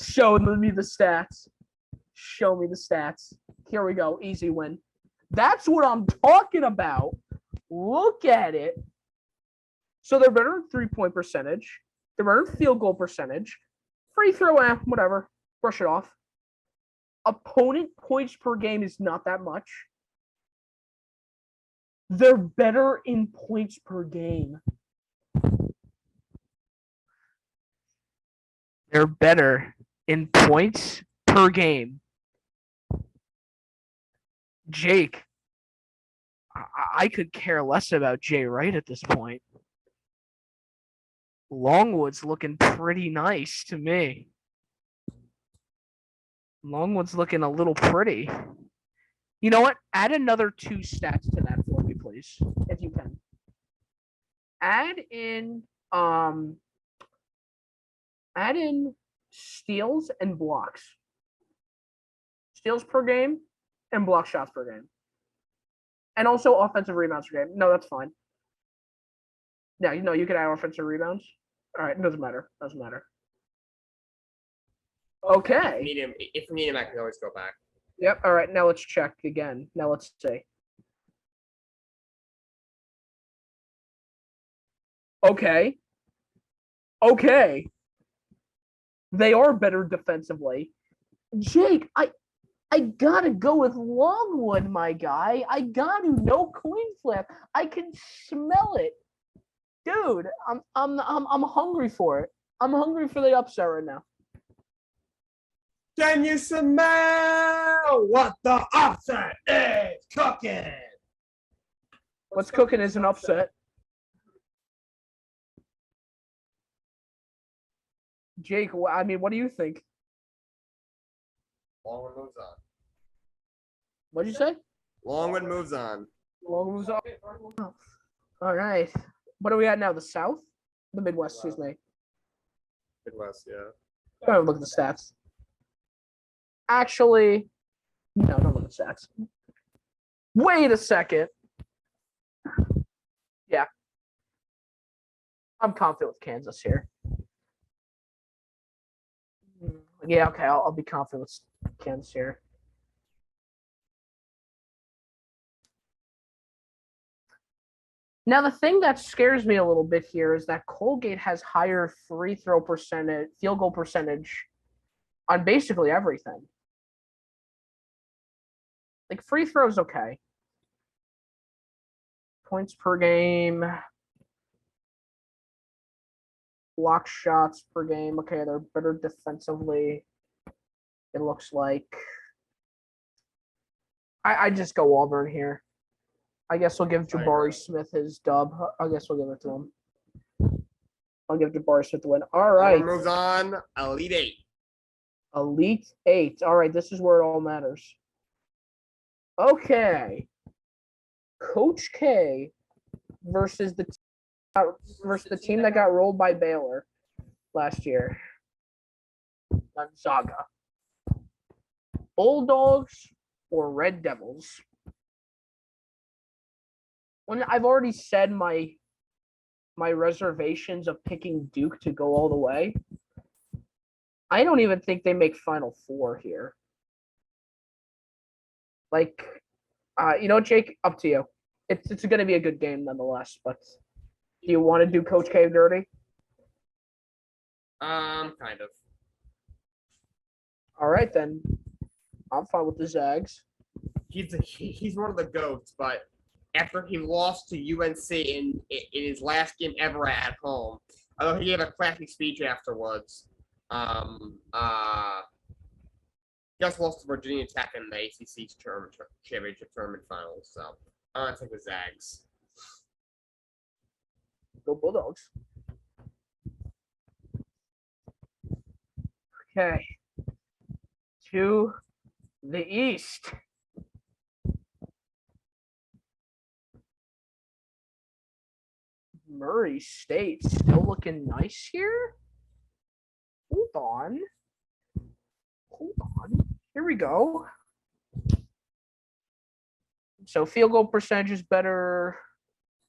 Speaker 1: Show me the stats. Show me the stats. Here we go. Easy win. That's what I'm talking about. Look at it. So they're better in 3-point percentage. They're better in field goal percentage. Free throw, whatever. Brush it off. Opponent points per game is not that much. They're better in points per game. They're better in points per game. Jake, I could care less about Jay Wright at this point. Longwood's looking pretty nice to me. Longwood's looking a little pretty. You know what? Add another 2 stats to that for me, please, if you can. Add in steals and blocks. Steals per game and block shots per game. And also offensive rebounds per game. No, that's fine. Yeah, you can add offensive rebounds. All right, it doesn't matter. Doesn't matter. Okay.
Speaker 2: If we need him, I can always go back.
Speaker 1: Yep. All right. Now let's check again. Now let's see. Okay. They are better defensively. Jake, I gotta go with Longwood, my guy. I got to no coin flip. I can smell it, dude. I'm hungry for it. I'm hungry for the upset right now.
Speaker 2: Can you smell what the upset is cooking?
Speaker 1: What's cooking is an upset. Jake, I mean, what do you think?
Speaker 2: Longwood moves on.
Speaker 1: What'd you say?
Speaker 2: Longwood moves on.
Speaker 1: Longwood moves on. All right. What are we at now? The South? The Midwest, excuse me.
Speaker 2: Midwest, yeah.
Speaker 1: Don't look at the stats. Actually, no, don't look at the stats. Wait a second. Yeah. I'm confident with Kansas here. Yeah, okay, I'll be confident with Kansas here. Now, the thing that scares me a little bit here is that Colgate has higher free throw percentage, field goal percentage on basically everything. Like, free throws, okay. Points per game. Block shots per game. Okay, they're better defensively, it looks like. I just go Auburn here. I guess we'll give Jabari Smith his dub. I guess we'll give it to him. I'll give Jabari Smith the win. All right.
Speaker 2: Moves on. Elite Eight.
Speaker 1: Elite Eight. All right, this is where it all matters. Okay. Coach K versus the team that got rolled by Baylor last year. Gonzaga. Bulldogs or Red Devils? When I've already said my reservations of picking Duke to go all the way, I don't even think they make Final Four here. Like, Jake, up to you. It's going to be a good game nonetheless, but do you want to do Coach K dirty?
Speaker 2: Kind of.
Speaker 1: All right, then. I'm fine with the Zags.
Speaker 2: He's one of the GOATs, but after he lost to UNC in his last game ever at home, although he gave a clapping speech afterwards, just lost to Virginia Tech in the ACC championship tournament finals. So I'm gonna take the Zags.
Speaker 1: Go Bulldogs. Okay. To the East. Murray State still looking nice here. Hold on. Here we go. So field goal percentage is better.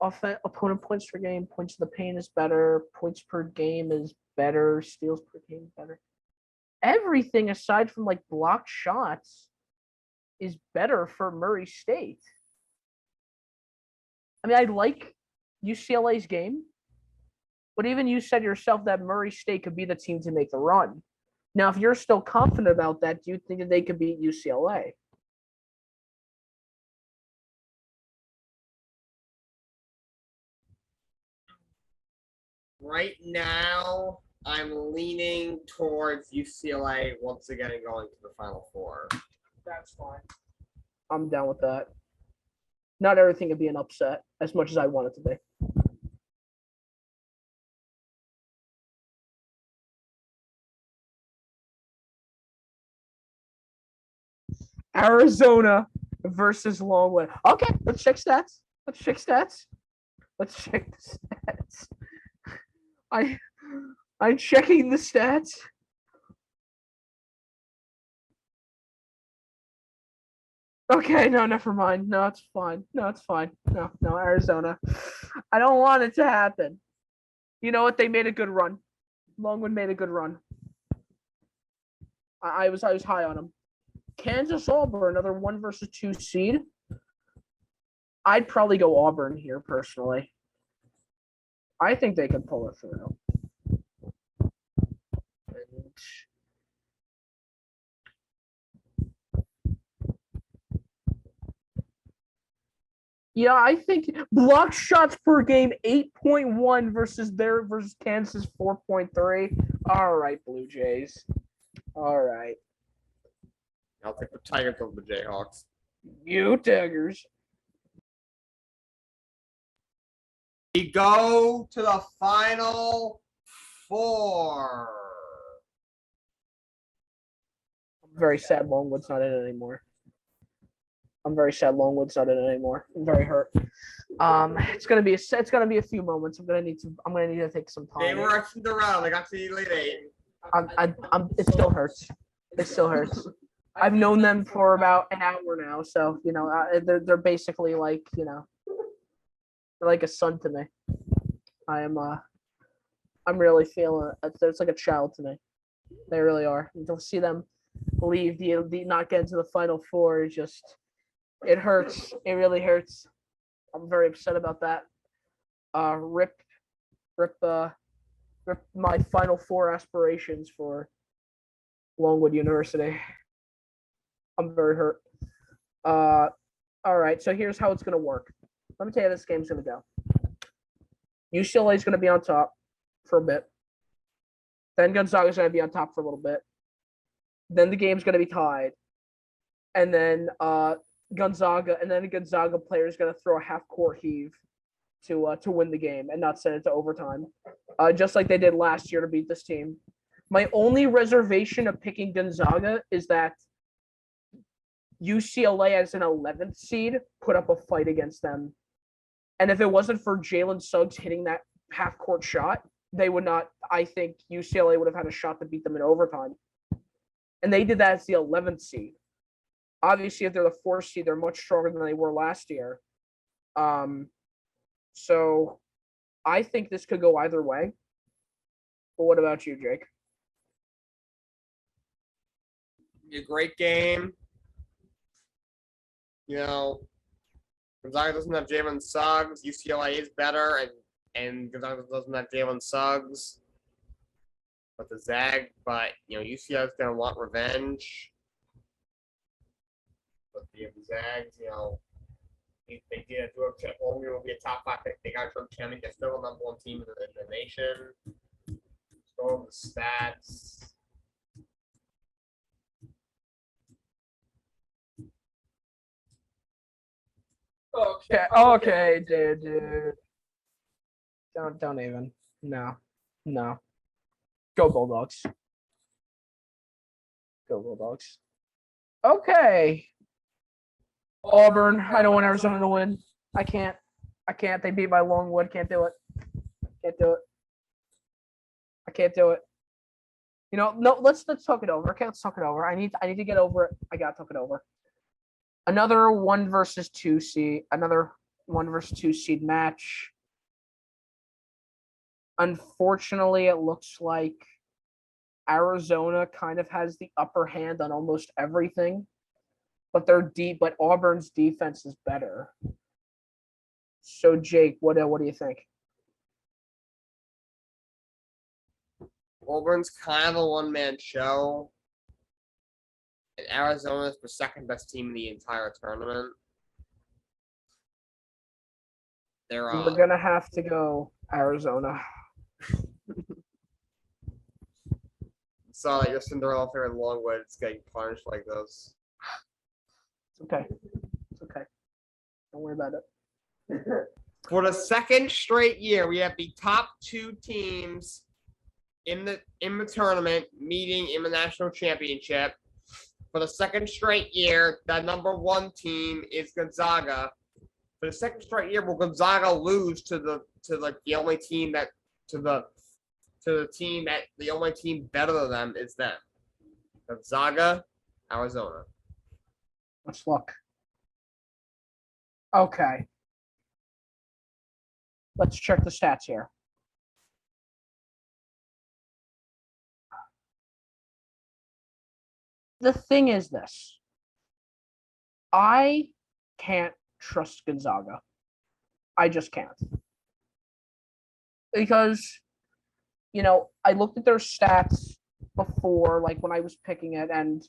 Speaker 1: Opponent points per game, points in the paint is better. Points per game is better. Steals per game is better. Everything aside from like blocked shots is better for Murray State. I mean, I like UCLA's game, but even you said yourself that Murray State could be the team to make the run. Now, if you're still confident about that, do you think that they could beat UCLA?
Speaker 2: Right now, I'm leaning towards UCLA once again and going to the Final Four.
Speaker 1: That's fine. I'm down with that. Not everything could be an upset as much as I want it to be. Arizona versus Longwood. Okay, let's check stats. Let's check the stats. I'm checking the stats. Okay, no, never mind. No, it's fine. No, Arizona. I don't want it to happen. You know what? They made a good run. Longwood made a good run. I was high on them. Kansas Auburn, another 1 versus 2 seed. I'd probably go Auburn here personally. I think they can pull it through. And Yeah, I think block shots per game 8.1 versus Kansas 4.3. All right, Blue Jays. All right,
Speaker 2: I'll take the Tigers over the Jayhawks.
Speaker 1: you Tigers.
Speaker 2: We go to the final four.
Speaker 1: I'm very sad Longwood's not in it anymore. I'm very sad Longwood's not in it anymore. I'm very hurt. It's gonna be a few moments. I'm gonna need to take some
Speaker 2: They
Speaker 1: time.
Speaker 2: were at Cinderella. They got to the Elite Eight.
Speaker 1: It still hurts. It still hurts. I've known them for about an hour now, so they're basically like they're like a son to me. I'm really feeling it. It's like a child to me. They really are. And to see them leave the not get into the final four is just it hurts. It really hurts. I'm very upset about that. Rip my final four aspirations for Longwood University. I'm very hurt. All right, so here's how it's gonna work. Let me tell you how this game's gonna go. UCLA is gonna be on top for a bit. Then Gonzaga's gonna be on top for a little bit. Then the game's gonna be tied, and then the Gonzaga player is gonna throw a half court heave to win the game and not send it to overtime, just like they did last year to beat this team. My only reservation of picking Gonzaga is that UCLA as an 11th seed put up a fight against them. And if it wasn't for Jalen Suggs hitting that half court shot, they would not. I think UCLA would have had a shot to beat them in overtime. And they did that as the 11th seed. Obviously, if they're the 4th seed, they're much stronger than they were last year. So I think this could go either way. But what about you, Jake?
Speaker 2: A great game. Gonzaga doesn't have Jalen Suggs. UCLA is better, and Gonzaga doesn't have Jalen Suggs. But UCLA is gonna want revenge. But the Zags, if they get a George Holmgren will be a top 5 pick. They got George County, they're still the #1 team in the nation. Let's go over the stats.
Speaker 1: Okay, dude. Don't even. No. Go Bulldogs. Go Bulldogs. Okay. Auburn. I don't want Arizona to win. I can't. They beat my Longwood. Can't do it. I can't do it. No. Let's talk it over. Okay, let's talk it over. I need to get over it. I gotta talk it over. Another 1 versus 2 seed. Another 1 versus 2 seed match. Unfortunately, it looks like Arizona kind of has the upper hand on almost everything, but they're deep. But Auburn's defense is better. So, Jake, what do you think?
Speaker 2: Auburn's kind of a one-man show. And Arizona is the second best team in the entire tournament.
Speaker 1: We're gonna have to go Arizona.
Speaker 2: Saw that your Cinderella fair in Longwood is getting punished like this.
Speaker 1: It's okay. Don't worry about it.
Speaker 2: For the second straight year, we have the top 2 teams in the tournament meeting in the national championship. For the second straight year, the #1 team is Gonzaga. For the second straight year, will Gonzaga lose to the only team that the only team better than them is them? Gonzaga, Arizona.
Speaker 1: Let's look. Okay. Let's check the stats here. The thing is this. I can't trust Gonzaga. I just can't. Because, I looked at their stats before, like when I was picking it, and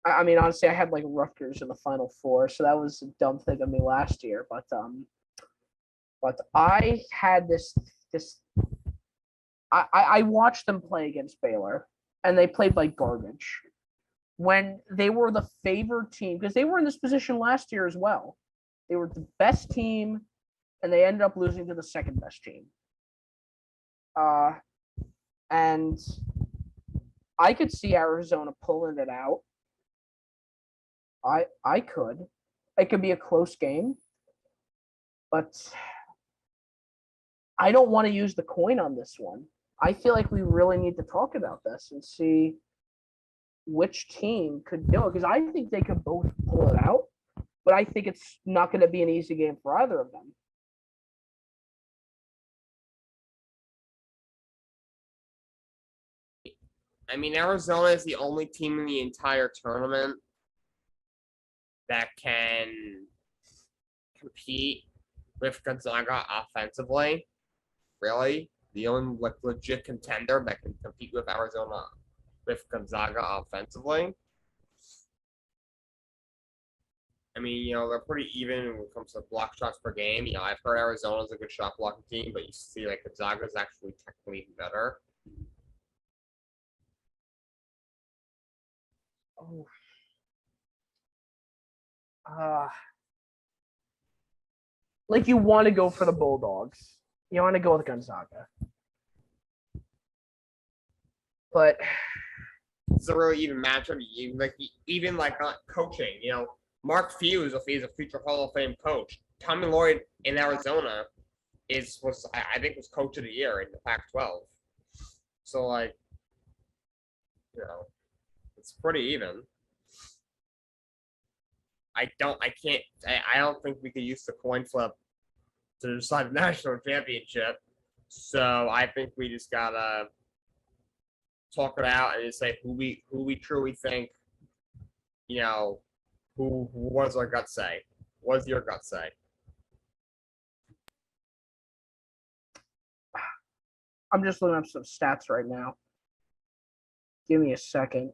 Speaker 1: I mean, honestly, I had like Rutgers in the Final Four, so that was a dumb thing of me last year. But I had this. I watched them play against Baylor, and they played like garbage. When they were the favored team, because they were in this position last year as well. They were the best team, and they ended up losing to the second best team. Uh, and I could see Arizona pulling it out. I could. It could be a close game, but I don't want to use the coin on this one. I feel like we really need to talk about this and see which team could do it because I think they could both pull it out, but I think it's not going to be an easy game for either of them.
Speaker 2: I mean, Arizona is the only team in the entire tournament that can compete with Gonzaga offensively. Really, the only legit contender that can compete with Arizona with Gonzaga offensively. I mean, they're pretty even when it comes to block shots per game. I've heard Arizona's a good shot blocking team, but you see, like, Gonzaga's actually technically even better.
Speaker 1: Oh. Uh, like you want to go for the Bulldogs. You want to go with Gonzaga. But
Speaker 2: it's a really even matchup. Even coaching, Mark Few is a future Hall of Fame coach. Tommy Lloyd in Arizona was coach of the year in the Pac-12. So it's pretty even. I don't think we could use the coin flip to decide the national championship. So I think we just gotta talk it out and just say who we truly think, what does our gut say? What does your gut say?
Speaker 1: I'm just looking up some stats right now. Give me a second.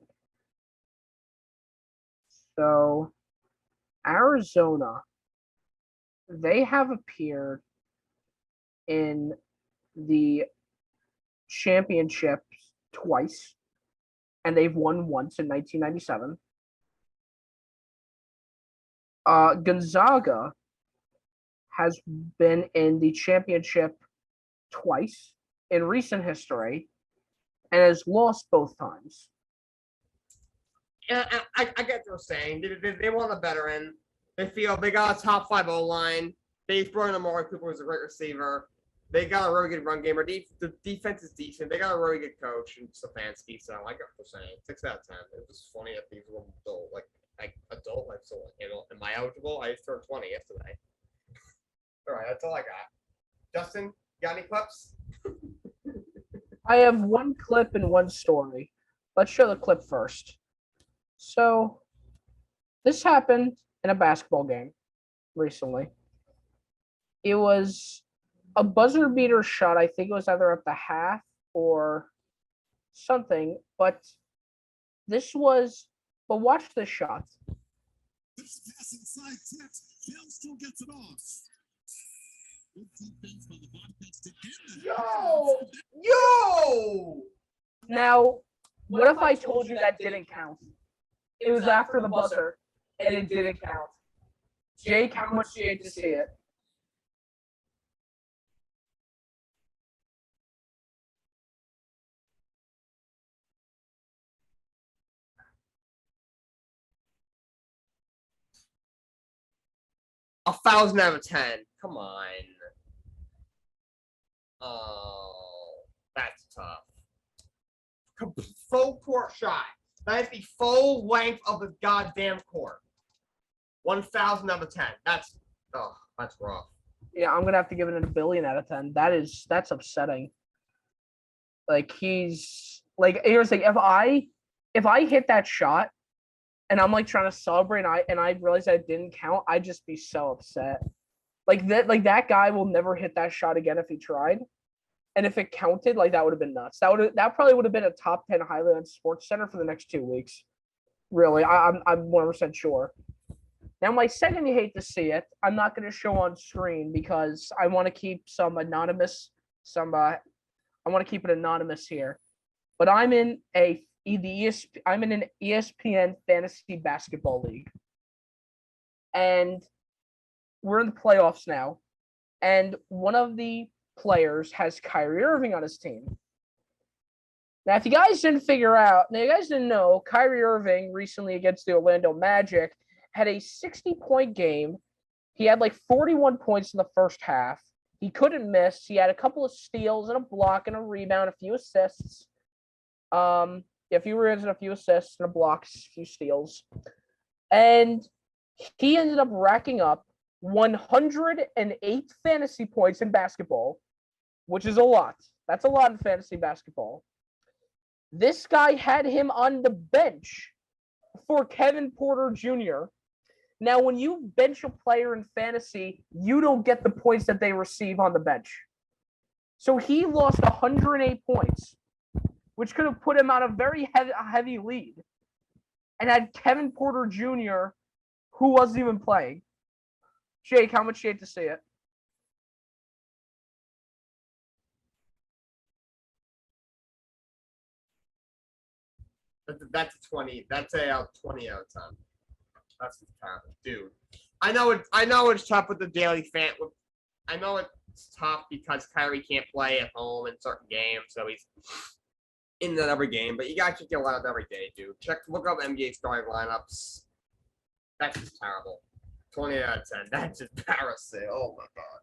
Speaker 1: So, Arizona, they have appeared in the championships twice, and they've won once in 1997. Gonzaga has been in the championship twice in recent history and has lost both times.
Speaker 2: Yeah, I get what you're saying. They want a veteran. They feel they got a top 5 O-line. They've brought in Amari Cooper, who's a great receiver. They got a really good run game. The defense is decent. They got a really good coach in Stefanski. So I get what you're saying. 6 out of 10. It was funny that these were adult. So am I eligible? I just turned 20 yesterday. All right, that's all I got. Justin, got any clips?
Speaker 1: I have one clip and one story. Let's show the clip first. So, this happened in a basketball game recently. It was a buzzer beater shot. I think it was either at the half or something, but watch this shot.
Speaker 3: This pass inside Tex. Bell still gets it off. Good defense by the Bobcats to end it.
Speaker 2: Yo!
Speaker 1: Now, what if I told you that didn't count? It was after the buzzer, and it didn't count. Jake, how much do you hate to see it?
Speaker 2: A 1,000 out of 10. Come on. Oh, that's tough. Full court shot. That is the full length of the goddamn court. 1,000 out of 10. That's rough.
Speaker 1: Yeah, I'm gonna have to give it a billion out of 10. That's upsetting. Like here's the thing. If I hit that shot and I'm like trying to celebrate and I realize that it didn't count, I'd just be so upset. That guy will never hit that shot again if he tried. And if it counted, that would have been nuts. That probably would have been a top 10 highlight on Sports Center for the next 2 weeks. Really, I'm 100% sure. Now, my second, you hate to see it, I'm not going to show on screen because I want to keep some anonymous, I want to keep it anonymous here. But I'm in I'm in an ESPN fantasy basketball league, and we're in the playoffs now. And one of the players has Kyrie Irving on his team. Now, if you guys didn't know, Kyrie Irving recently against the Orlando Magic had a 60-point game. He had like 41 points in the first half. He couldn't miss. He had a couple of steals and a block and a rebound, a few assists. A few rebounds and a few assists and a block, a few steals. And he ended up racking up 108 fantasy points in basketball, which is a lot. That's a lot in fantasy basketball. This guy had him on the bench for Kevin Porter Jr. Now, when you bench a player in fantasy, you don't get the points that they receive on the bench. So he lost 108 points, which could have put him on a very heavy lead, and had Kevin Porter Jr., who wasn't even playing. Jake, how much do you hate to see it?
Speaker 2: That's a 20. That's a 20 out of 10. That's terrible, dude. I know it's tough with the daily fan. I know it's tough because Kyrie can't play at home in certain games, so he's in that every game. But you guys should get a lot of every day, dude. Look up NBA starting lineups. That's just terrible. 20 out of 10. That's embarrassing. Oh my god.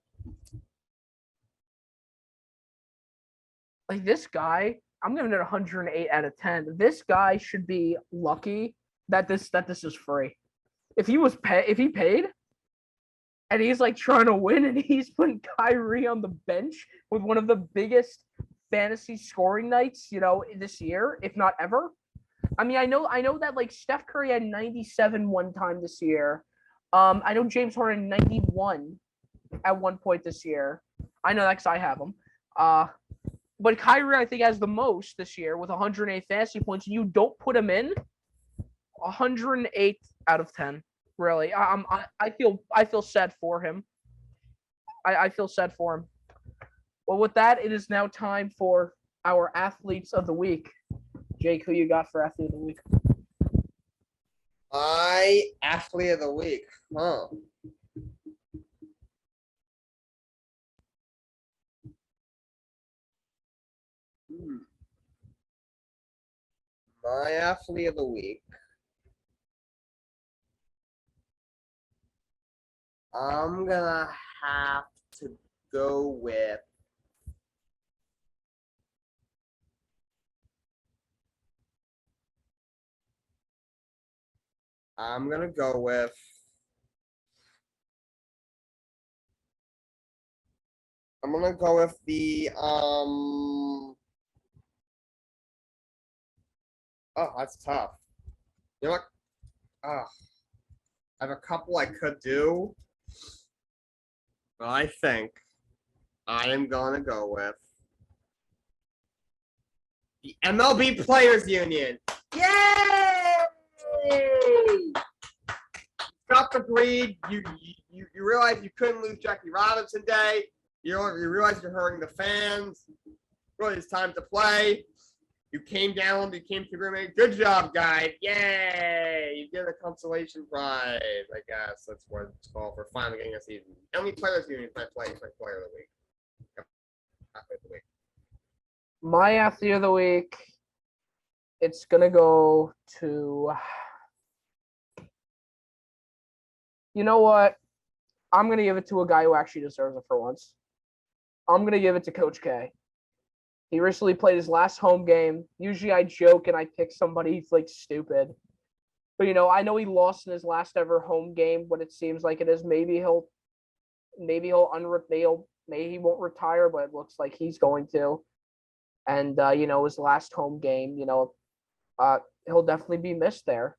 Speaker 1: Like, this guy, I'm giving it 108 out of 10. This guy should be lucky that this is free. If he paid, and he's like trying to win, and he's putting Kyrie on the bench with one of the biggest fantasy scoring nights, this year, if not ever. I mean, I know that like Steph Curry had 97 one time this year. I know James Harden 91 at one point this year. I know that because I have him. But Kyrie, I think, has the most this year with 108 fantasy points. And you don't put him in, 108 out of 10. Really, I feel sad for him. I feel sad for him. Well, with that, it is now time for our athletes of the week. Jake, who you got for athlete of the week?
Speaker 2: Athlete of the week. Huh. My athlete of the week. I'm gonna have to go with the oh, that's tough. You know what? I have a couple I could do. But I think I am gonna go with the MLB Players Union. Yay! Scott agreed. You realize you couldn't lose Jackie Robinson Day. You realize you're hurting the fans. Really, it's time to play. You came down. You came to agreement. Good job, guys. Yay! You get a consolation prize. I guess that's what it's called for finally getting a season. MLB Players Union player of the week. Athlete of the week.
Speaker 1: My athlete of the week, it's gonna go to. You know what? I'm gonna give it to a guy who actually deserves it for once. I'm gonna give it to Coach K. He recently played his last home game. Usually I joke and I pick somebody like stupid. But I know he lost in his last ever home game, but it seems like it is. Maybe he won't retire, but it looks like he's going to. And his last home game, he'll definitely be missed there.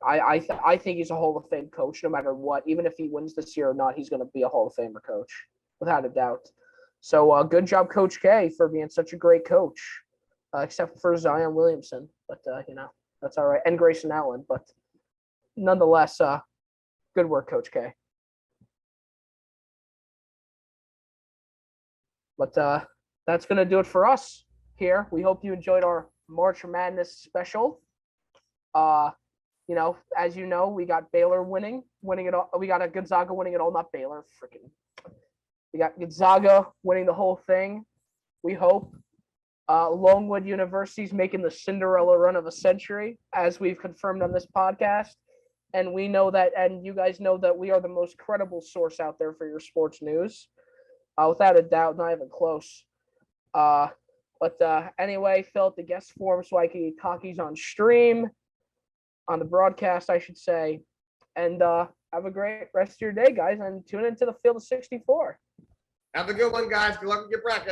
Speaker 1: I think he's a Hall of Fame coach no matter what. Even if he wins this year or not, he's going to be a Hall of Famer coach without a doubt. So good job, Coach K, for being such a great coach, except for Zion Williamson. But That's all right. And Grayson Allen, but nonetheless, good work, Coach K. But that's gonna do it for us here. We hope you enjoyed our March Madness special. As you know, we got Baylor winning it all. We got a Gonzaga winning it all, not Baylor. Freaking, we got Gonzaga winning the whole thing. We hope. Longwood University's making the Cinderella run of a century, as we've confirmed on this podcast. And we know that, and you guys know that we are the most credible source out there for your sports news. Without a doubt, not even close. But anyway, fill out the guest form so I can eat Takis on stream, on the broadcast, I should say. And have a great rest of your day, guys, and tune into the Field of 64.
Speaker 2: Have a good one, guys. Good luck with your bracket.